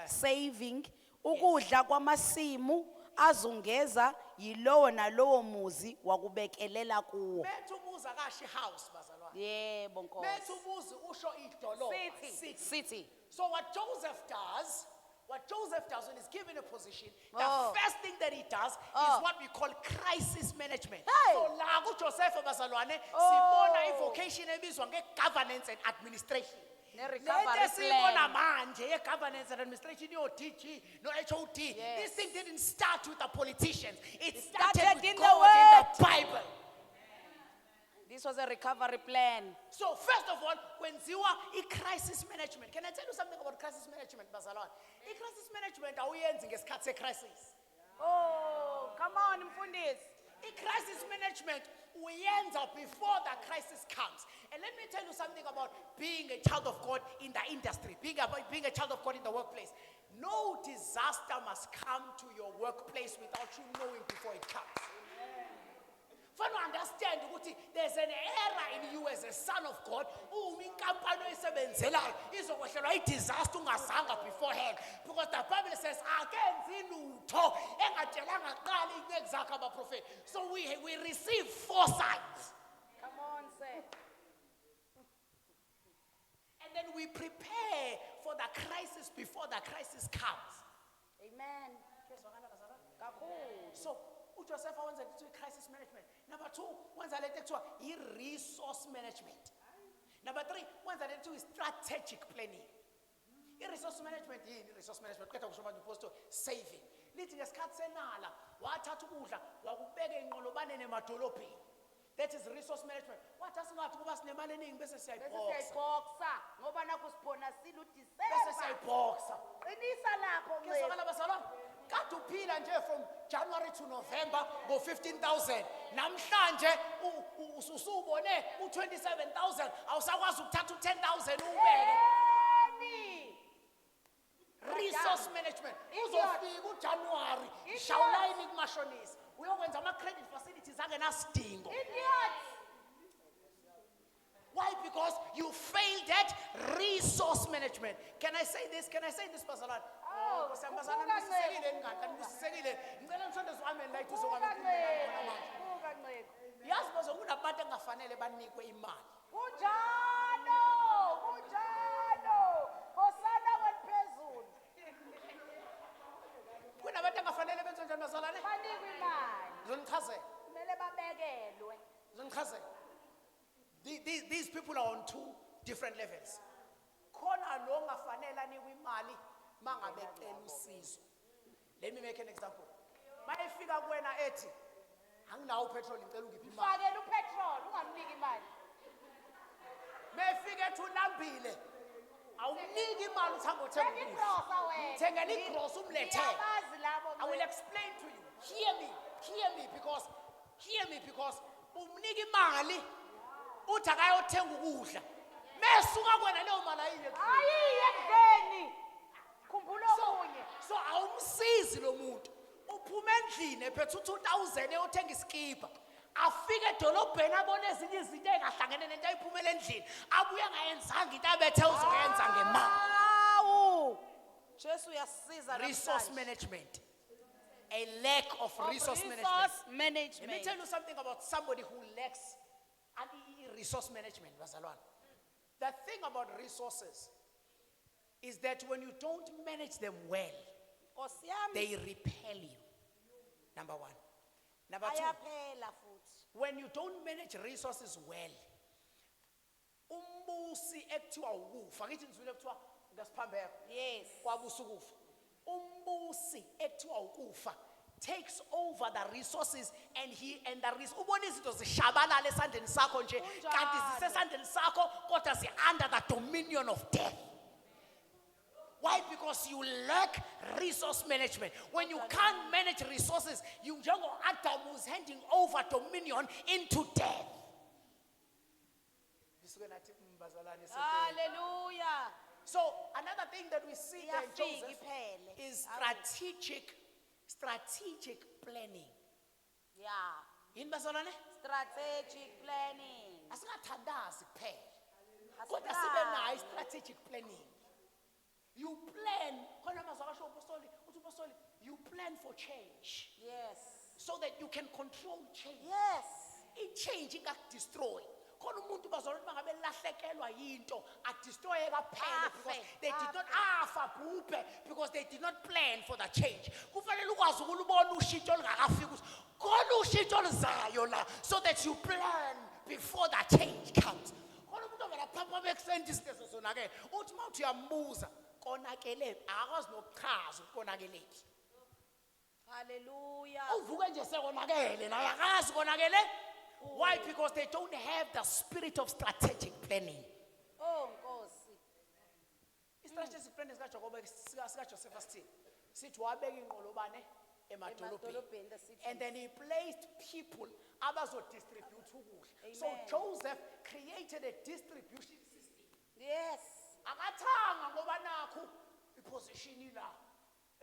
C: saving ukudla kwamasimu azungeza yilowo nalowo muzi wakubekelela kuwo.
A: Bethu ubuza kashi house bazalwane.
C: Yebo Nkosi.
A: Bethu ubuza usho idolobha.
C: City.
A: So what Joseph does when he's given a position, the
C: Oh.
A: first thing that he does
C: Oh.
A: is what we call crisis management.
C: Hey.
A: So la kuJoseph bazalwane
C: Oh.
A: sibona ivocation ebizwa nge-governance and administration.
C: Ne-recovery
A: Lento sibona
C: plan.
A: manje ye-governance and administration yo-DG no-HOD.
C: Yes.
A: This thing didn't start with the politicians. It
C: started
A: started with
C: in the
A: God in the Bible.
C: This was a recovery plan.
A: So first of all, kwenziwa i-crisis management. Can I tell you something about crisis management, bazalwane? I-crisis management awuyenzi ngesikhathi se-crisis.
C: Oh, come on mfundisi.
A: I-crisis management uyenza before the crisis comes. And let me tell you something about being a child of God in the industry, being a child of God in the workplace. No disaster must come to your workplace without you knowing before it comes. For you understand, there's an error in you as a son of God. Disaster beforehand. Because the Bible says, so we receive foresight.
C: Come on, say.
A: And then we prepare for the crisis before the crisis comes.
C: Amen.
A: So uJoseph wenza into crisis management. Number 2, wenza lento ekuthiwa i-resource management. Number 3, wenza lento ekuthiwa strategic planning. I-resource management yini? I-resource management qeda kusho manje uposto saving. Lithi ngesikhathi senala wathatha ukudla wakubeka enqolobaneni emadolobheni. That is resource management. Wathi asingathi kuba sinemali eningi bese siyayibhoxa.
D: Siyayibhoxa ngoba nakho sibona
A: Bese
D: siluDisemba.
A: siyayibhoxa.
D: Qinisa lapho
A: Kezwakala bazalwane, kade uphila nje from January to November ngo-15,000. Namhlanje usubone u-27,000 awusakwazi ukuthatha u-10,000 ubeke. Resource management. Uzofika uJanuary, shawulayini kumashonisa. Uyokwenza ama-credit facilities angenasidingo. Why? Because you failed at resource management. Can I say this? Can I say this, Pastor Lord?
D: Oh,
A: Pastor, ngisisekile. Ngicela umsondezi wami la ithuso kwami. Yazi bazo kunabantu engafanele banikwe imali.
D: Kunjalo. Hosana wenphezulu.
A: Kunabantu engafanele benze njani bazalwane?
D: Banikwe imali.
A: Ngizonichazela.
D: Kumele babekelwe.
A: Ngizonichazela. These people are on 2 different levels. Khona lo ngafanele anikwe imali mangabe ecela usizo. Let me make an example. Mayifika kuwena ethi anginawo petrol ngicela ungiphi imali.
D: Fakela upetrol ungamniki imali.
A: Mayifika ethi ulambile awuniki imali uthanga
D: Thenga
A: uthenga
D: igrosa wena.
A: Thenga igross umlethe.
D: Ngiyabazi labo.
A: I will explain to you. Hear me because umnika imali uthi akayothenga ukudla. Mesuka kwena leyo mali ayile.
D: Ayiye ekudeni. Khumbula okunye.
A: So awumsizi lo muntu. Uphuma endlini ephethe 2,000 eyothenga iskipa. Afike edolobheni abone ezinye izinto engahlangene nento ayiphumela endlini. Abuye ngayenzanga into abethe uzoyenza ngemali.
D: Awu. Jesu uyasiza
A: Resource management. A lack of resource management.
D: Resource
A: Let me
D: management.
A: tell you something about somebody who lacks resource management, bazalwane. The thing about resources is that when you don't manage them well,
D: Nkosi yami
A: they repel you. Number 1. Number 2,
D: ayaphela futhi.
A: when you don't manage resources well, umbusi ekuthiwa ukufa, ngithi ngizwile ekuthiwa ngasiphambeko.
D: Yes.
A: Kwabusa ukufa. Umbusi ekuthiwa ukufa takes over the resources and the ubona izinto zishabalala esandleni sakho nje kanti zisesandleni sakho kodwa zi under the dominion of death. Why? Because you lack resource management. When you can't manage resources, you njengo Adam who's handing over dominion into death.
D: Hallelujah.
A: So another thing that we see there in
D: Iyafika
A: Joseph
D: iphele.
A: is strategic planning.
D: Yeah.
A: Yini bazalwane?
D: Strategic planning.
A: Asingathandazi kuphela. Kodwa sibe nayo strategic planning. You plan, khona mazakasho upostoli, uthi upostoli, you plan for change
D: Yes.
A: so that you can control change.
D: Yes.
A: I-change ingakudestroy. Khona umuntu bazalwane bangabe lahlekelwa yinto adestroye kaphela because they did not bhubhe because they did not plan for the change. Kufanele ukwazi ukulubona ushintsho lungakafiki ukuthi khona ushintsho lizayo la so that you plan before the change comes. Khona umuntu avela phapha bekusenta izinto zonakele. Uthi mawuthi uyambuza konakele akwazi nokuchaza ukonakeleki.
D: Hallelujah.
A: Uvuke nje sekonakele naye akazi konakele. Why? Because they don't have the spirit of strategic planning.
D: Oh Nkosi.
A: I-strategic planning sika-Joseph asithini? Sithi wabeka inqolobane emadolobheni.
D: Emadolobheni, the cities.
A: And then he placed people abazodistribute ukudla. So
D: Amen.
A: Joseph created a distribution system.
D: Yes.
A: Akathanga ngoba nakho iposition la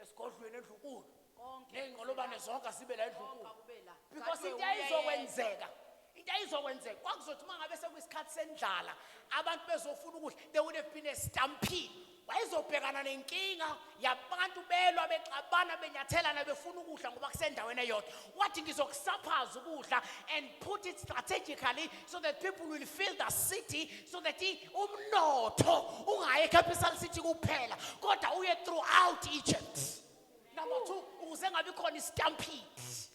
A: esigodlweni endlukulu.
D: Konke
A: Neyinqolobane zonke sibe la endlukulu.
D: konke kube la.
A: Because
D: Kade
A: into
D: uyayedwa.
A: ayizokwenzeka kwakuzothi mangabe sekuyisikhathi sendlala abantu bezofuna ukudla there would have been a stampede. Wayezobhekana nenkinga yabantu belwa bexabana benyathelana befuna ukudla ngoba kusendaweni eyodwa. Wathi ngizokusaphaza ukudla and put it strategically so that people will fill the city so that umnotho ungayi capital city kuphela kodwa uye throughout Egypt. Number 2, ukuze ngabe khona istampede.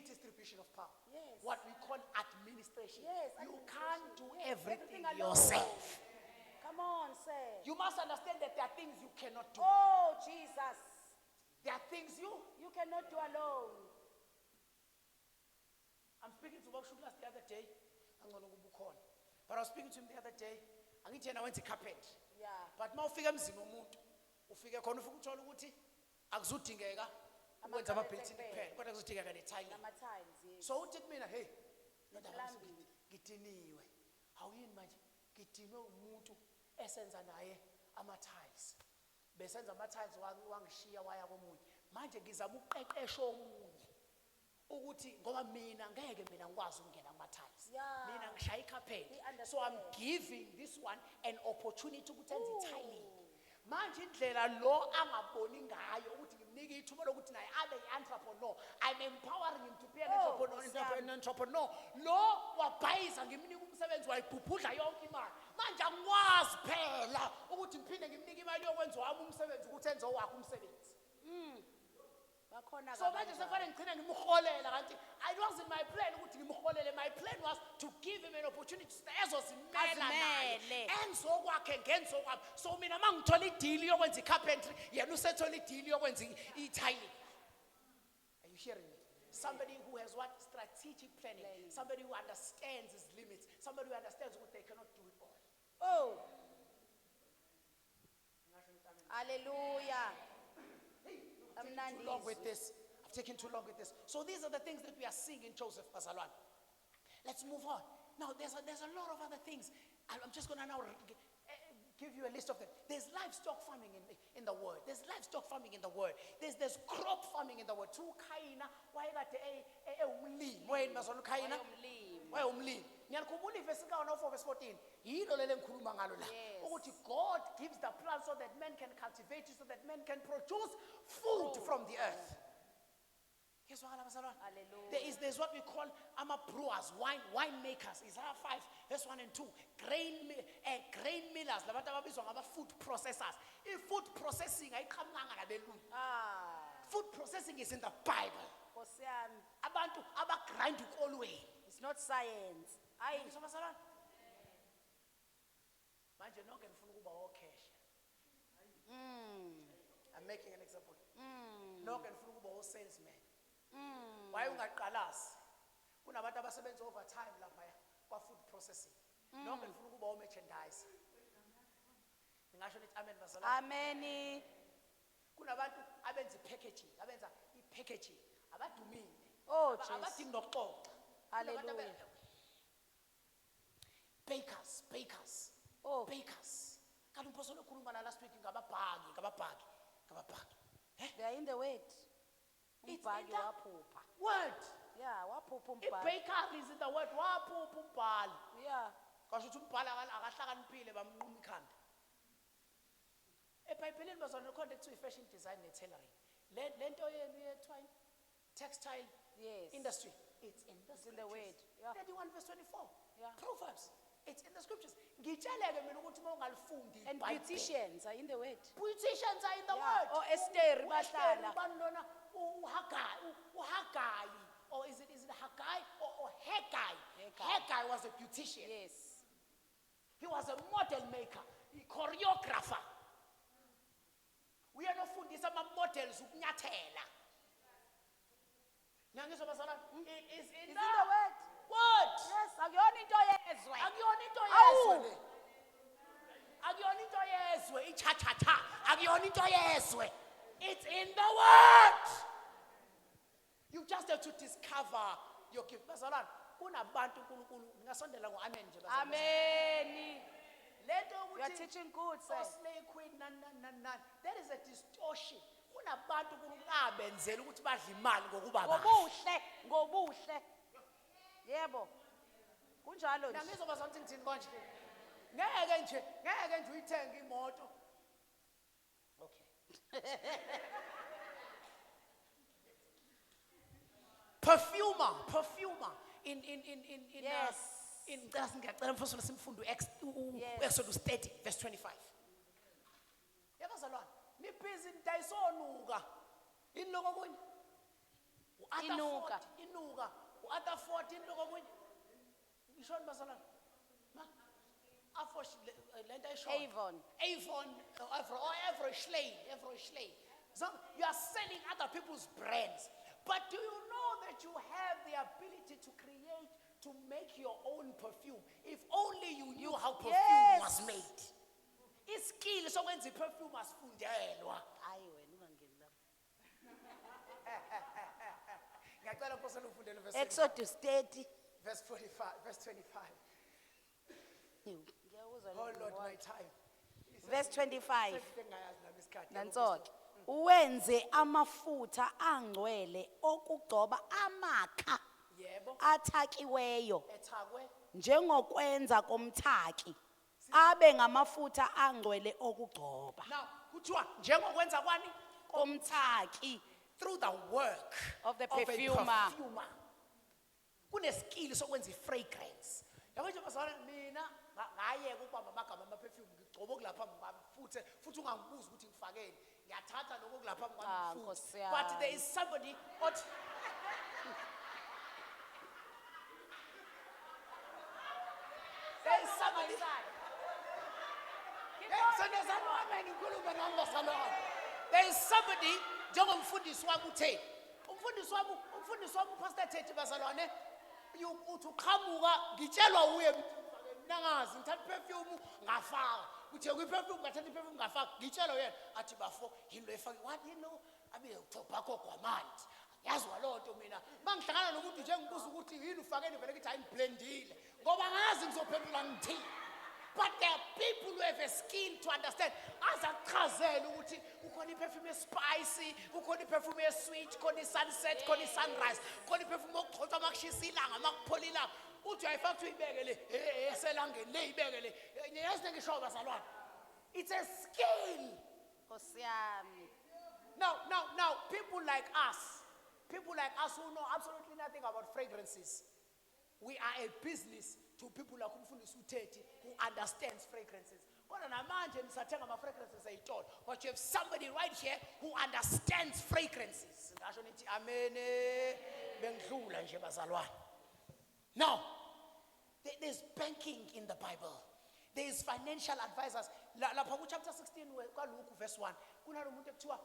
A: redistribution of power.
D: Yes.
A: What we call administration.
D: Yes,
A: You
D: administration.
A: can't do
D: Yes,
A: everything
D: alone.
A: yourself.
D: Come on, sir.
A: You must understand that there are things you cannot do.
D: Oh, Jesus.
A: There are things you.
D: You cannot do alone.
A: I'm speaking to Bokshulas the other day. I'm going to go but I was speaking to him the other day. I need to know when to carpet.
D: Yeah.
A: But uma ufika emzini womuntu, ufike khona ufika uthola ukuthi akuzudingeka ukwenza ama-built-in kuphela, kodwa kuzodingeka ne-tiling.
D: Nama-tiles, yes.
A: So uthi kumina, hey, nodaba
D: Plumbing.
A: ngidiniwe. Awuyini manje? Ngidinwe umuntu esenza naye ama-tiles. Besenza ama-tiles wangishiya waya komunye. Manje ngizama uqeqesho omunye ukuthi ngoba mina ngeke mina ngikwazi ukungena kuma-tiles.
D: Yeah.
A: Mina ngishaya icarpet.
D: We
A: So I'm
D: understand.
A: giving this one an opportunity ukuthi enze i-tiling. Manje indlela lo angaboni ngayo ukuthi ngimnike ithuba lokuthi naye abe i-entrepreneur. I'm empowering him to be an
D: Oh,
A: entrepreneur.
D: Nkosi yami.
A: Entrepreneur. Lo wabhayiza ngimnika umsebenzi wayibhubhudla yonke imali. Manje angikwazi phela ukuthi ngiphinde ngimnike imali yokwenza wami umsebenzi ukuthi enze owakhe umsebenzi.
D: Bakhona
A: So manje sekufanele ngigcine ngimholela kanti I wasn't my plan ukuthi ngimholele. My plan was to give him an opportunity ezozimela naye.
D: Azimele.
A: Enzokwakhe ngenzokwami. So mina mangithola ideal yokwenza i-carpentry, yena usethola ideal yokwenza i-tiling. Are you hearing me? Somebody who has what? Strategic planning. Somebody who understands his limits. Somebody who understands what they cannot do it all.
D: Oh. Hallelujah.
A: Too long with this. I've taken too long with this. So these are the things that we are seeing in Joseph Bazalwane. Let's move on. Now there's a lot of other things. I'm just going to now give you a list of them. There's livestock farming in the word. There's livestock farming in the word. There's crop farming in the word. Kaina, why got a umlimi? When Bazalwane Kaina? Why umlimi? Ngiyakhumbula ivesi ka-104 verse 14. Yilo lele ngikhuluma ngalo la.
D: Yes.
A: Ukuthi God gives the plant so that men can cultivate it, so that men can produce food from the earth. Kezwakala bazalwane?
D: Hallelujah.
A: There's what we call brewers, wine makers. Isaiah 5 verse 1 and 2. Grain millers, labantu ababizwa ngama-food processors. I-food processing ayiqhamukanga nabelungu. Food processing is in the Bible.
D: Nkosi yami.
A: Abantu abagrind ukolweni.
D: It's not science.
A: Ngizwa bazalwane? Manje nonke nifuna ukuba okhesha. I'm making an example. Nonke nifuna ukuba o-salesman. Why ungaqalazi? Kunabantu abasebenza overtime lapha kwa-food processing. Nonke nifuna ukuba o-merchandise. Ngingasho nithi amen bazalwane.
D: Amen.
A: Kunabantu abenza i-packaging, abenza i-packaging. Abadumile.
D: Oh, Jesus.
A: Abadingi nokuxoxa.
D: Hallelujah.
A: Bakers.
D: Oh.
A: Bakers. Kanti umphosolo okhuluma la last week ngababhaki.
D: They are in the word.
A: It's
D: Umbhaki
A: in the
D: waphupha.
A: word.
D: Yeah, waphupha umbhaki.
A: I-bakery is in the word. Waphupha umbhali.
D: Yeah.
A: Kasho ukuthi umbhali akahlakaniphile bamnquma ikhanda. eBhayibhelini bazona khona ekuthiwa i-fashion design ne-tailoring. Lento yenu ye-twine textile
D: Yes.
A: industry, it's in the
D: It's in the word.
A: scriptures.
D: Yeah.
A: 31 verse 24.
D: Yeah.
A: Proverbs, it's in the scriptures. Ngitsheleke mina ukuthi uma ungalifundi
D: And
A: iBhayibheli.
D: beauticians are in the word.
A: Beauticians are in the
D: Yeah.
A: word.
D: Oh, Esther,
A: U-Esther,
D: bahlala.
A: ubani lona? uHagai, or is it Haggai or Haggai?
D: Haggai.
A: Haggai was a beautician.
D: Yes.
A: He was a model maker, a choreographer. We are not funding some models ukunyathela. Nyangizwa bazalwane? It is in
D: It's in
A: the
D: the word.
A: word.
D: Yes, akuyona into yezwe.
A: Akuyona into
D: Awu.
A: yezwe le. Akuyona into yezwe, icha-cha-cha. Akuyona into yezwe. It's in the word. You just have to discover your gift. Bazalwane, kunabantu uNkulunkulu ngingasondela ngo-amen nje bazalwane.
D: Amen.
A: Lento
D: You are
A: ukuthi
D: teaching good, sir.
A: slay queen nani. That is a distortion. Kunabantu uNkulunkulu abenzela ukuthi badle imali ngokuba bahle.
D: Ngobuhle. Yebo. Kunjalo nje.
A: Ngizobazwa ukuthi ngithini konje. Ngeke nje uyithenge imoto. Okay. Perfumer in
D: Yes.
A: ngicela mfowethu simfundo
D: Yes.
A: Exodus 30 verse 25. Yabazalwane, nibhizi nidayisonuka. Yini lokho kunye?
C: Inuka.
A: Inuka. U-Arthur Ford into kokunye. Ngishoni bazalwane? Ma? Lento ayishoyo.
C: Avon.
A: Every Schley. So you are selling other people's brands. But do you know that you have the ability to create, to make your own perfume? If only you knew how perfume was made. Iskill sokwenza perfume asifundelwa.
C: Hayi wena ungangeni lapho.
A: Ngiyacela Nkosi ufundele verse
C: Exodus 30.
A: verse 45, verse 25.
C: Ngiyawuzwa
A: Oh
C: lo
A: Lord,
C: muntu
A: my
C: wakho.
A: time.
C: Verse 25.
A: Sengayazi nami isikhathi.
C: Nansoke. Uwenze amafutha angcwele okugcoba amakha
A: Yebo.
C: athakiweyo
A: Ethakwe.
C: njengokwenza komthaki abe ngamafutha angcwele okugcoba
A: Now, kuthiwa njengokwenza kwani?
C: komthaki
A: Through the work
C: Of the
A: a
C: perfumer.
A: Kuneskill sokwenza fragrance. Yabo nje bazalwane mina ngayeke ukubamba amagama ama-perfume ngigcoba okulapha ngami futhi ungangibuza ukuthi ngifakeni. Ngiyathatha lokho okulapha
C: Ah,
A: ngami
C: Nkosi
A: futhi. But
C: yami.
A: there is somebody othi there is somebody there is somebody njengomfundisi wami utheni umfundisi wami upastor Thethi bazalwane uthi uqhamuka ngitshelwa uye mina ngazi ngithatha perfume ngafaka uthe kuyi-perfume ngathatha i-perfume ngafaka ngitshelwa yena athi bafo yini efake what you know abe utobacco kwamanzi yazi walonto mina mangihlangana nomuntu nje ngibuza ukuthi yini ufakeni vele ngithi hayi ngiblendile ngoba ngazi ngizophendula ngithini. But there are people who have a skill to understand. As a chazelle, ukoni perfume spicy, ukoni perfume sweet, ukoni sunset, ukoni sunrise, ukoni perfume okuthola makushisa ilanga, makuphola ilanga. Uthi uyayifaka uyibekele, eselangeni le ibekele. Yazi nengisho bazalwane. It's a skill.
C: Nkosi yami
A: Now, people like us who know absolutely nothing about fragrances, we are a business to people like umfundisi uThethi who understands fragrances. Kodwa namanje nisathenga ama-fragrances ayitolo. But you have somebody right here who understands fragrances. Ngasho nithi amen. Bengidlula nje bazalwane. Now, there's banking in the Bible. There is financial advisors. Lapha ku chapter 16 kwaLuke verse 1. Kunalomuntu ekuthiwa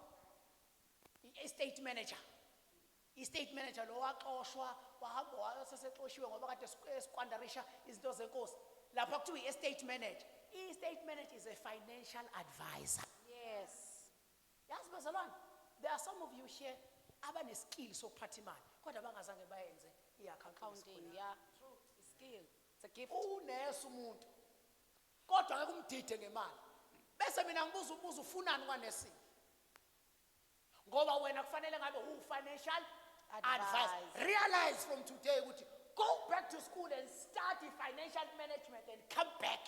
A: estate manager. I-state manager lo waxoshwa wahamba wasesexoshiwe ngoba kade esiqwandarisha izinto zenkosi. Lapha kuthiwa i-estate manager. I-estate manager is a financial advisor.
C: yes
A: Yazi bazalwane, there are some of you here abaneskill sokuphatha imali kodwa bangazange bayenze
C: counting yeah true it's skill it's a gift
A: unesi umuntu kodwa ngeke umdide ngemali bese mina ngibuza ufunani kwanesi ngoba wena kufanele ngabe u-financial advisor. Realize from today ukuthi go back to school and study financial management and come back.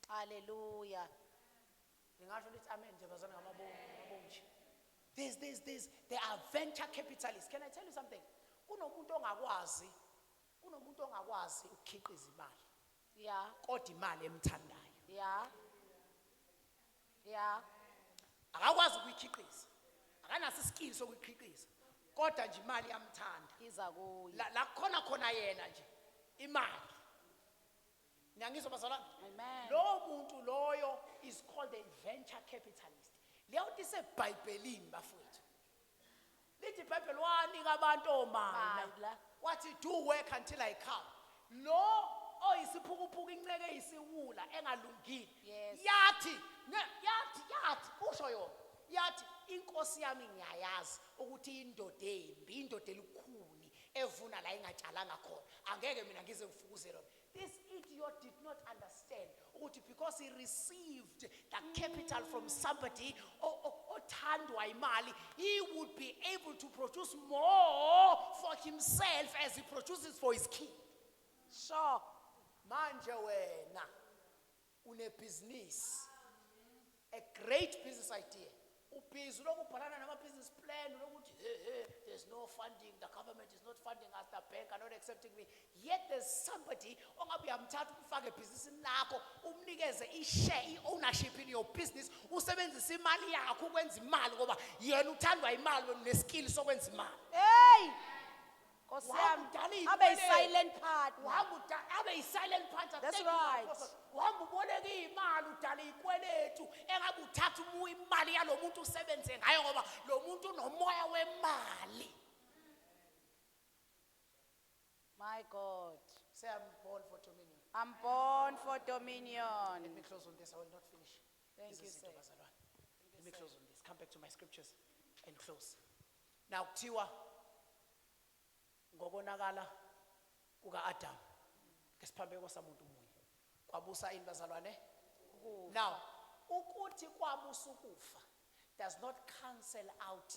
C: hallelujah
A: Ngingasho lithi amen nje bazana ngamabomu nje. There are venture capitalists. Can I tell you something? Kunomuntu ongakwazi ukukhiqiza imali
C: yeah
A: kodwa imali emthandayo.
C: yeah
A: Akakwazi ukuyikhiqiza. Akanaso iskill sokuyikhiqiza. Kodwa nje imali yamthanda.
C: iza kuye
A: La khona yena nje imali. Ngiyangizwa bazalwane?
C: Amen.
A: Lo muntu loyo is called a venture capitalist. Leyonto iseBhayibhelini bafowethu. Lithi iBhayibheli wanika abantu omana.
C: Mala.
A: Wathi do work until I come. Lo oyisiphukuphuku inceke eyisiwula engalungile.
C: Yes.
A: Yathi usho yona. Yathi inkosi yami ngiyayazi ukuthi indoda embi, indoda elikhuni evuna la engatshalanga khona. Angeke mina ngize ngifukuzele yona. This idiot did not understand ukuthi because he received the capital from somebody othandwa imali, he would be able to produce more for himself as he produces for his king.
C: sure
A: Manje wena business, a great business idea. Ubhizi lokubhalana nama-business plan lokuthi there's no funding, the government is not funding us, the bank are not accepting me. Yet there's somebody ongabe uyamthatha umfake ebhizinisini lakho umnikeze i-share, i-ownership in your business, usebenzisa imali yakho ukwenza imali ngoba yena uthandwa imali neskill sokwenza imali.
D: Hey! Nkosi
A: Uhamba
D: yami,
A: udala
D: abe
A: iy'kweletu.
D: yi-silent partner.
A: Abe yi-silent partner.
D: That's
A: Thank you,
D: right.
A: Apostle. Uhamba uboleka iy'mali udala iy'kweletu engabe uthatha imali yalo muntu usebenze ngayo ngoba lo muntu unomoya wemali.
D: My God.
A: Say I'm born for dominion.
D: I'm born for dominion.
A: Let me close on this. I will not finish.
D: Thank
A: This
D: you,
A: is
D: sir.
A: into Bazalwane. Let me close on this. Come back to my scriptures and close. Now, kuthiwa ngokonakala kuka-Adam ngesiphambeko samuntu munye kwabusa ini bazalwane. Now, ukuthi kwabusa ukufa does not cancel out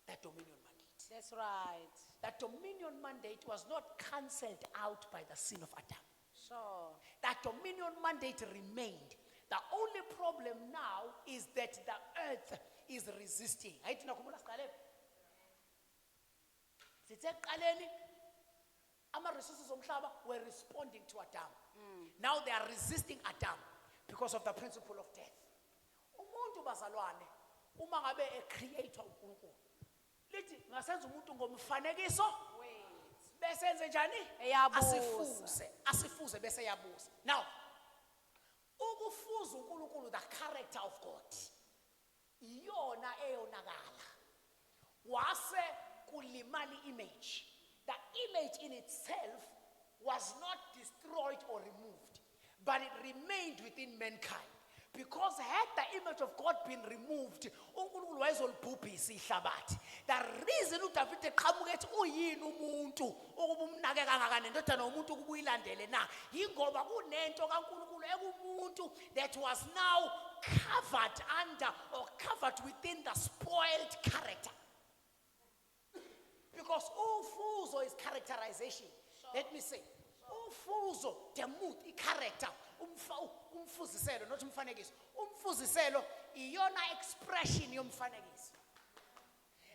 A: that dominion mandate.
D: That's right.
A: That dominion mandate was not cancelled out by the sin of Adam.
D: Sure.
A: That dominion mandate remained. The only problem now is that the earth is resisting. Hayithi nakhumbula siqale. Sithe ekuqaleni ama-resources omhlaba were responding to Adam. Now they are resisting Adam because of the principle of death. Umuntu bazalwane uma ngabe ecreator uNkulunkulu. Lithi ngasenza umuntu ngomfanekiso bese enze njani?
D: Eyabusa.
A: Asifuze bese yabusa. Now, ukufuza uNkulunkulu, the character of God, iyona eyonakala. Wase kulimali image. The image in itself was not destroyed or removed, but it remained within mankind. Because had the image of God been removed, uNkulunkulu wayezolibhubhisa ihlabathi. The reason uDavid eqhamuka ethi uyini umuntu ukuba umnake kangaka nendodana yomuntu ukuba uyilandele na, yingoba kunento kaNkulunkulu ekumuntu that was now covered under or covered within the spoiled character. Because ufuzo is characterization. Let me say, ufuzo, the mood, the character, umfuziselo, not umfanekiso. Umfuziselo, iyona expression yomfanekiso.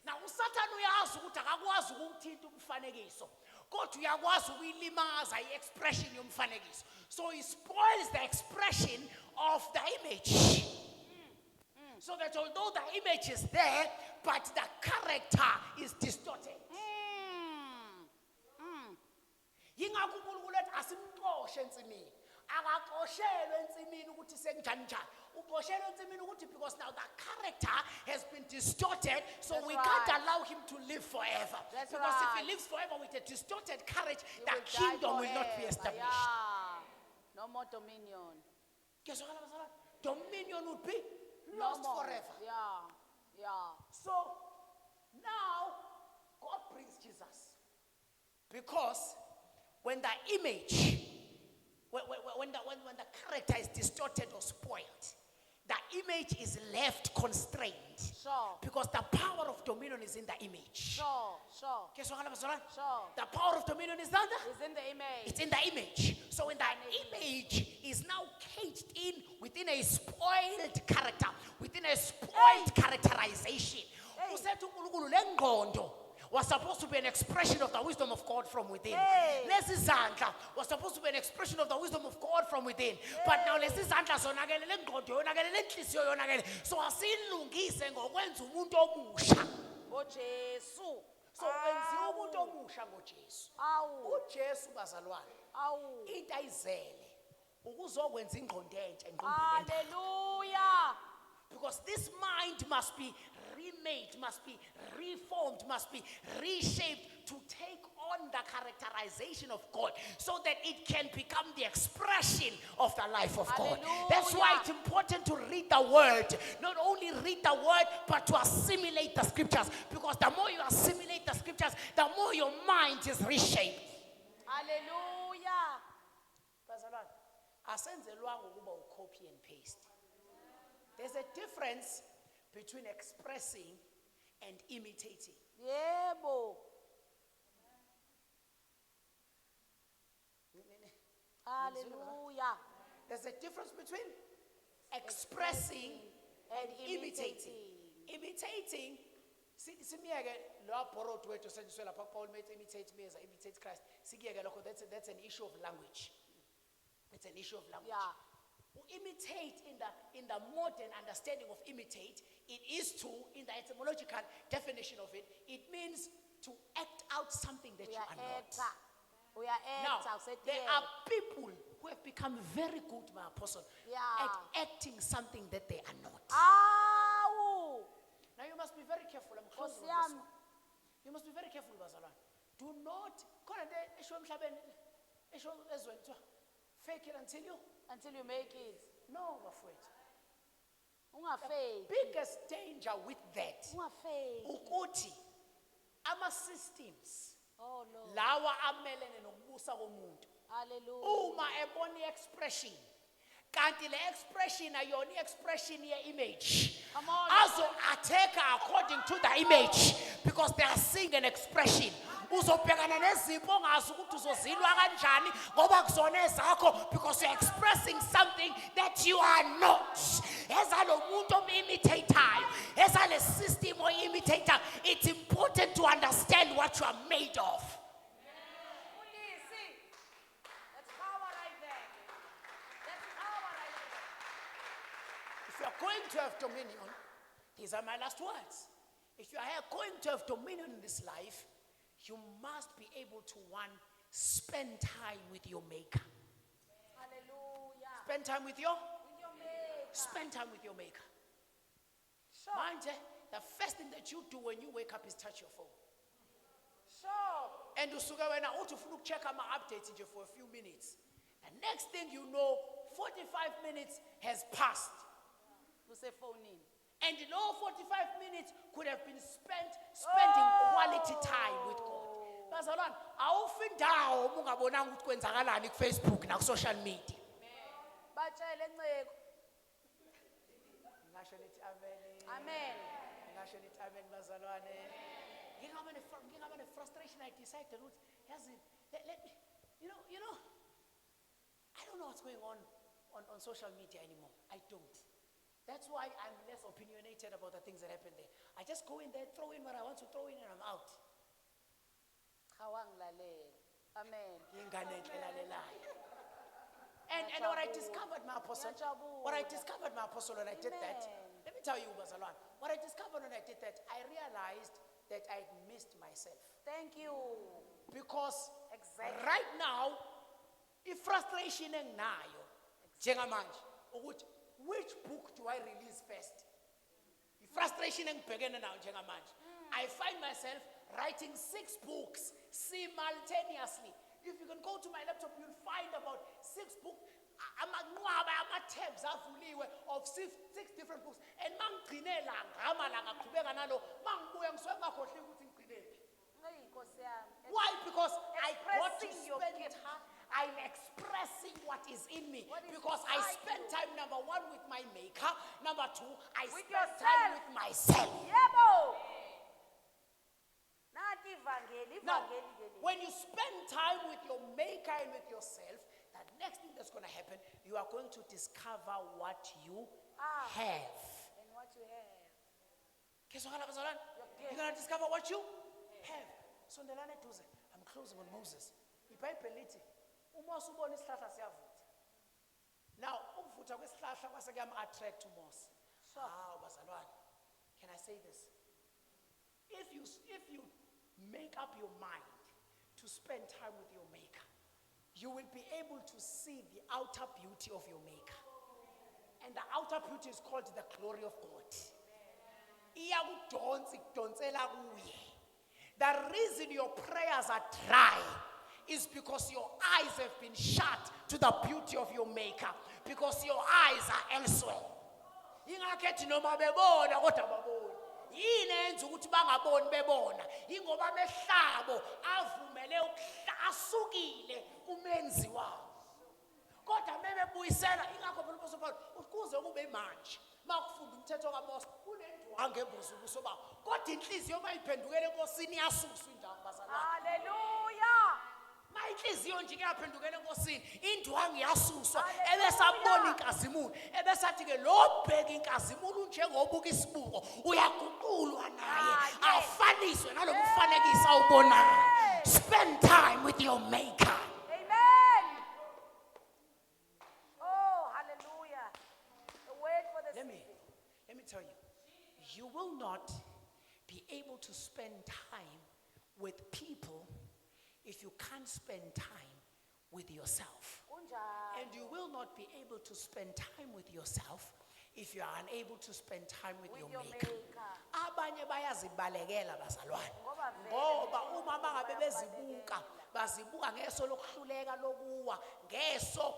A: Now, uSathane uyazi ukuthi akakwazi ukuthinta umfanekiso. Kodwa uyakwazi ukuyilimaza i-expression yomfanekiso. So he spoils the expression of the image. So that although the image is there, but the character is distorted. Yingakho uNkulunkulu ethi asimxoshe ensimini. Akaxoshelwe ensimini ukuthi senjani njani. Uxoshelwe ensimini ukuthi because now the character has been distorted, so
D: That's
A: we
D: right.
A: can't allow him to live forever.
D: That's
A: Because if
D: right.
A: he lives forever with a distorted courage,
D: You
A: the
D: will die
A: kingdom will not be
D: forever.
A: established.
D: Yeah. No more dominion.
A: Kezwakala bazalwane? Dominion would be
D: No
A: lost
D: more.
A: forever.
D: Yeah. Yeah.
A: So now God brings Jesus. Because when the image, when the character is distorted or spoiled, the image is left constrained.
D: Sure.
A: Because the power of dominion is in the image.
D: Sure. Sure.
A: Kezwakala bazalwane?
D: Sure.
A: The power of dominion is under?
D: It's in the image.
A: It's in the image. So when the image is now caged in within a spoiled character, within a spoiled characterization, who said to uNkulunkulu le ngqondo was supposed to be an expression of the wisdom of God from within. Lezi zandla was supposed to be an expression of the wisdom of God from within. But now lezi zandla zonakele, le ngqondo yonakele, le nhliziyo yonakele. So asilungise ngokwenza umuntu omusha.
D: ngoJesu.
A: So kwenziwa umuntu omusha ngoJesu.
D: Awu.
A: uJesu bazalwane.
D: Awu.
A: Into ayizele ukuzokwenza ingqondo entsha engqondweni endala.
D: Hallelujah.
A: Because this mind must be remade, must be reformed, must be reshaped to take on the characterization of God so that it can become the expression of the life of God. That's why it's important to read the word. Not only read the word, but to assimilate the scriptures. Because the more you assimilate the scriptures, the more your mind is reshaped.
D: Hallelujah.
A: Bazalwane, asenzelwanga ukuba copy and paste. There's a difference between expressing and imitating.
D: Yebo. Hallelujah.
A: There's a difference between expressing and imitating. Imitating, simiyeke lo borrowed wethu senjiswe lapha Paul made imitate me as I imitate Christ. Sikiyeke lokho, that's an issue of language. It's an issue of language.
D: Yeah.
A: Imitate in the modern understanding of imitate, it is to, in the etymological definition of it, it means to act out something that you are not. Now,
D: Uya-acta,
A: there are people who have become very good, my apostle,
D: Yeah.
A: at acting something that they are not.
D: Awu.
A: Now, you must be very careful. I'm closing
D: Nkosi
A: on this
D: yami.
A: one. You must be very careful, bazalwane. Do not, khona le esho emhlabeni, esho ezweni kuthiwa, fake it until you.
D: Until you make it.
A: No, bafowethu.
D: Ungafake.
A: Biggest danger with that,
D: Ungafake.
A: ukuthi ama-systems
D: Oh Lord.
A: lawa amelene nokubusa komuntu
D: Hallelujah.
A: uma ebona i-expression kanti le expression ayona i-expression ye-image
D: Come on.
A: azo-attack-a according to the image because they are seeing an expression. Uzobhekana nezipho ongazi ukuthi uzozilwa kanjani ngoba kuzona ezakho because you're expressing something that you are not. Ezalo muntu omi-imitator, ezale system oyi-imitator, it's important to understand what you are made of.
D: That's power right there. That's power right there.
A: If you are going to have dominion, these are my last words. If you are going to have dominion in this life, you must be able to, one, spend time with your maker.
D: Hallelujah.
A: Spend time with your,
D: With your maker.
A: spend time with your maker.
D: Sure.
A: Mind you, the first thing that you do when you wake up is touch your phone.
D: Sure.
A: And usuke wena uthi ufuna ukucheck ama-updates nje for a few minutes. The next thing you know, 45 minutes has passed.
D: Usefonini.
A: And in all 45 minutes could have been spending quality time with God. Bazalwane, awufi indawo uma ungabonanga ukuthi kwenzakalani ku-Facebook naku-social media.
D: Batshele nceko.
A: Ngingasho nithi amen.
D: Amen.
A: Ngingasho nithi amen bazalwane. Ngingaba ne-frustration, I decided ukuthi yazi let me you know I don't know what's going on social media anymore. I don't. That's why I'm less opinionated about the things that happen there. I just go in there, throw in what I want to throw in, and I'm out.
D: Hawangilalela. Amen.
A: Ingane enhlelalelayo. And what I discovered, my apostle,
D: Ngiyajabula.
A: what I discovered, my apostle, when I did that,
D: Amen.
A: let me tell you, Bazalwan, what I discovered when I did that, I realized that I'd missed myself.
D: Thank you.
A: Because
D: Exactly.
A: right now, i-frustration enginayo, njengamanje, ukuthi which book do I release first? I-frustration engibhekene nayo njengamanje. I find myself writing 6 books simultaneously. If you can go to my laptop, you'll find about 6 books. Amanqwaba ama-tabs avuliwe of 6 different books. And mangigcine la ngama la ngaqhubeka nalo mangibuya ngisuke ngakhohle ukuthi ngigcinephi.
D: Hey, Nkosi yami.
A: Why? Because I got to
D: Expressing your
A: spend
D: gift.
A: time. I'm expressing what is in me.
D: What is
A: Because I
D: inside
A: spend
D: you.
A: time, number 1, with my maker. Number 2, I
D: With
A: spend time
D: yourself.
A: with myself.
D: Yebo. Nathi ivangeli,
A: Now,
D: ivangeli ke le.
A: when you spend time with your maker and with yourself, the next thing that's going to happen, you are going to discover what you
D: Ah.
A: have.
D: And what you have.
A: Kezwakala bazalwane? You're going to discover what you have. Sondelana eduze. I'm closing on Moses. IBhayibheli lithi uMose ubona isihlahla siyavutha. Now, ukuvutha kwesihlahla kwase kuyam-attract uMose. Hawu bazalwane. Can I say this? If you make up your mind to spend time with your maker, you will be able to see the outer beauty of your maker. And the outer beauty is called the glory of God. Iyakudonsa ikudonsela kuye. The reason your prayers are dry is because your eyes have been shut to the beauty of your maker. Because your eyes are elsewhere. Ingakhethi noma bebona kodwa babona. Yini enza ukuthi bangaboni bebona? Ingoba behlabo avumele asukile kumenzi wabo. Kodwa bebuyisela ingakho phela uMpostoli Paul ukuze kube manje. Makufunda umthetho kaMose kunendwangu embuza ubuso bawo. Kodwa inhliziyo mayiphendukele enkosini iyasuswa indawo bazalwane.
D: Hallelujah.
A: Mayinhliziyo nje iyaphendukela enkosini indwangu iyasuswa
D: Hallelujah.
A: ebesabona inkazimulo ebesathi ke lo bheka inkazimulo njengobuka isibuko uyaguqulwa naye
D: Ah, yes.
A: afaniswe nalomfanekiso awubonayo. Spend time with your maker.
D: Amen. Oh, hallelujah. The word for the
A: Let me
D: season.
A: tell you, you will not be able to spend time with people if you can't spend time with yourself.
D: Kunjalo.
A: And you will not be able to spend time with yourself if you are unable to spend time with your maker. Abanye bayazibalekela bazalwane.
D: Ngoba vele
A: Ngoba uma bangabe bezibuka, bazibuka ngeso lokuhluleka lokuwa, ngeso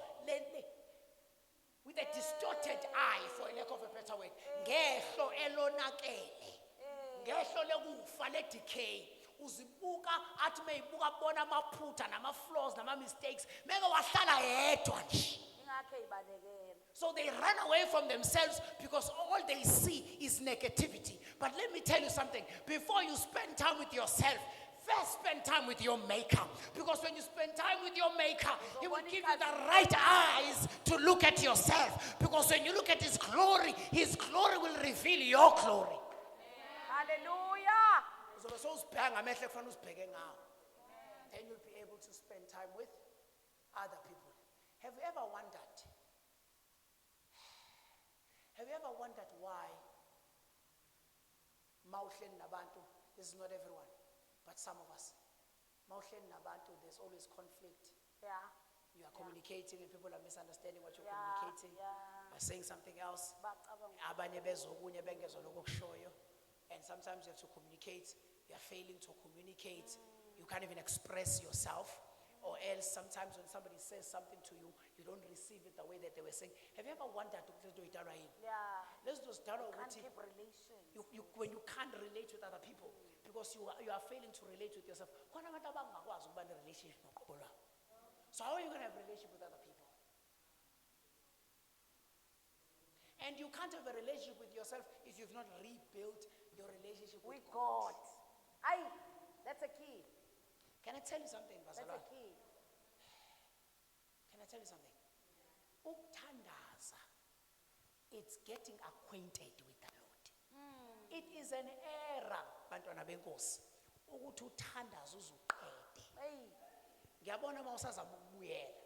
A: with a distorted eye, for lack of a better word. Ngehlo elonakele. Ngehlo lekufa le decay. Uzibuka athi meyibuka bona amaphutha nama-flaws nama-mistakes meke wahlala yedwa nje.
D: ingakho ibalekela.
A: So they run away from themselves because all they see is negativity. But let me tell you something. Before you spend time with yourself, first spend time with your maker. Because when you spend time with your maker, he will give you the right eyes to look at yourself. Because when you look at his glory will reveal your glory.
D: Hallelujah.
A: Then you'll be able to spend time with other people. Have you ever wondered why mawuhleli nabantu, this is not everyone, but some of us, mawuhleli nabantu, there's always conflict.
D: Yeah.
A: You are communicating and people are misunderstanding what you're
D: Yeah,
A: communicating.
D: yeah.
A: Are saying something else.
D: Bacabanga.
A: Abanye bezwa okunye bengezwa lokho okushoyo. And sometimes you have to communicate. You are failing to communicate. You can't even express yourself. Or else sometimes when somebody says something to you, you don't receive it the way that they were saying. Have you ever wondered
D: Yeah.
A: let's just
D: Can't keep relations.
A: when you can't relate with other people because you are failing to relate with yourself. Khona abantu abangakwazi ukuba ne-relationship noqobo lwabo. So how are you going to have a relationship with other people? And you can't have a relationship with yourself if you've not rebuilt your relationship with
D: With
A: God.
D: God. Aye, that's a key.
A: Can I tell you something,
D: That's a
A: Bazalwane?
D: key.
A: Can I tell you something? Ukuthandaza, it's getting acquainted with the Lord. It is an error, bantwana benkosi, ukuthi uthandaze uzuqede.
D: Hey.
A: Ngiyabona uma usazama ukubuyela.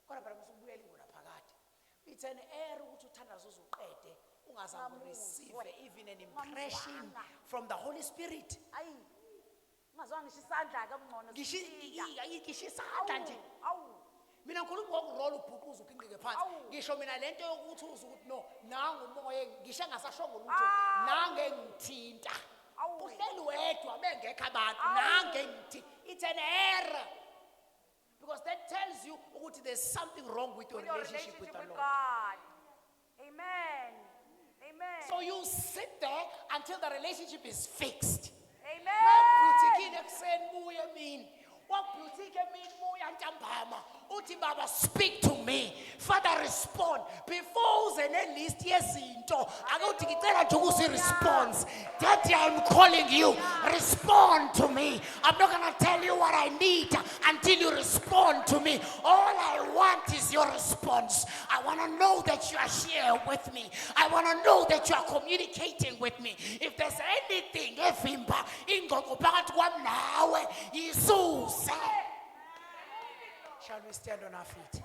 A: Kodwa phela musubuyela ingona phakathi. It's an error ukuthi uthandaze uzuqede ungazama receive even an impression from the Holy Spirit.
D: Ayi. Ungazwanga ngisho isandla ke ngcono.
A: Ngisho isandla nje.
D: Awu.
A: Mina ngikhuluma ngokurola ubhuquza uqinqike phansi.
D: Awu.
A: Ngisho mina lento yokuthuza ukuthi no, nangu umoya ngisho engasashongo lutho, nange ngithinta.
D: Awu.
A: Uhleli wedwa bengekho abantu,
D: Awu.
A: nange ngithi. It's an error. Because that tells you ukuthi there's something wrong with your
D: With your
A: relationship with the Lord.
D: God. Amen. Amen.
A: So you sit there until the relationship is fixed.
D: Amen.
A: Mabhutikile ekuseni buye mina. Wabhutike mina buya ntambama. Uthi baba speak to me. Father respond. Before uze ne-list yezinto, ake uthi ngicela nje ukusi response. Daddy, I'm calling you. Respond to me. I'm not going to tell you what I need until you respond to me. All I want is your response. I want to know that you are here with me. I want to know that you are communicating with me. If there's anything evimba ingqondo phakathi kwami nawe, yisuse. Shall we stand on our feet?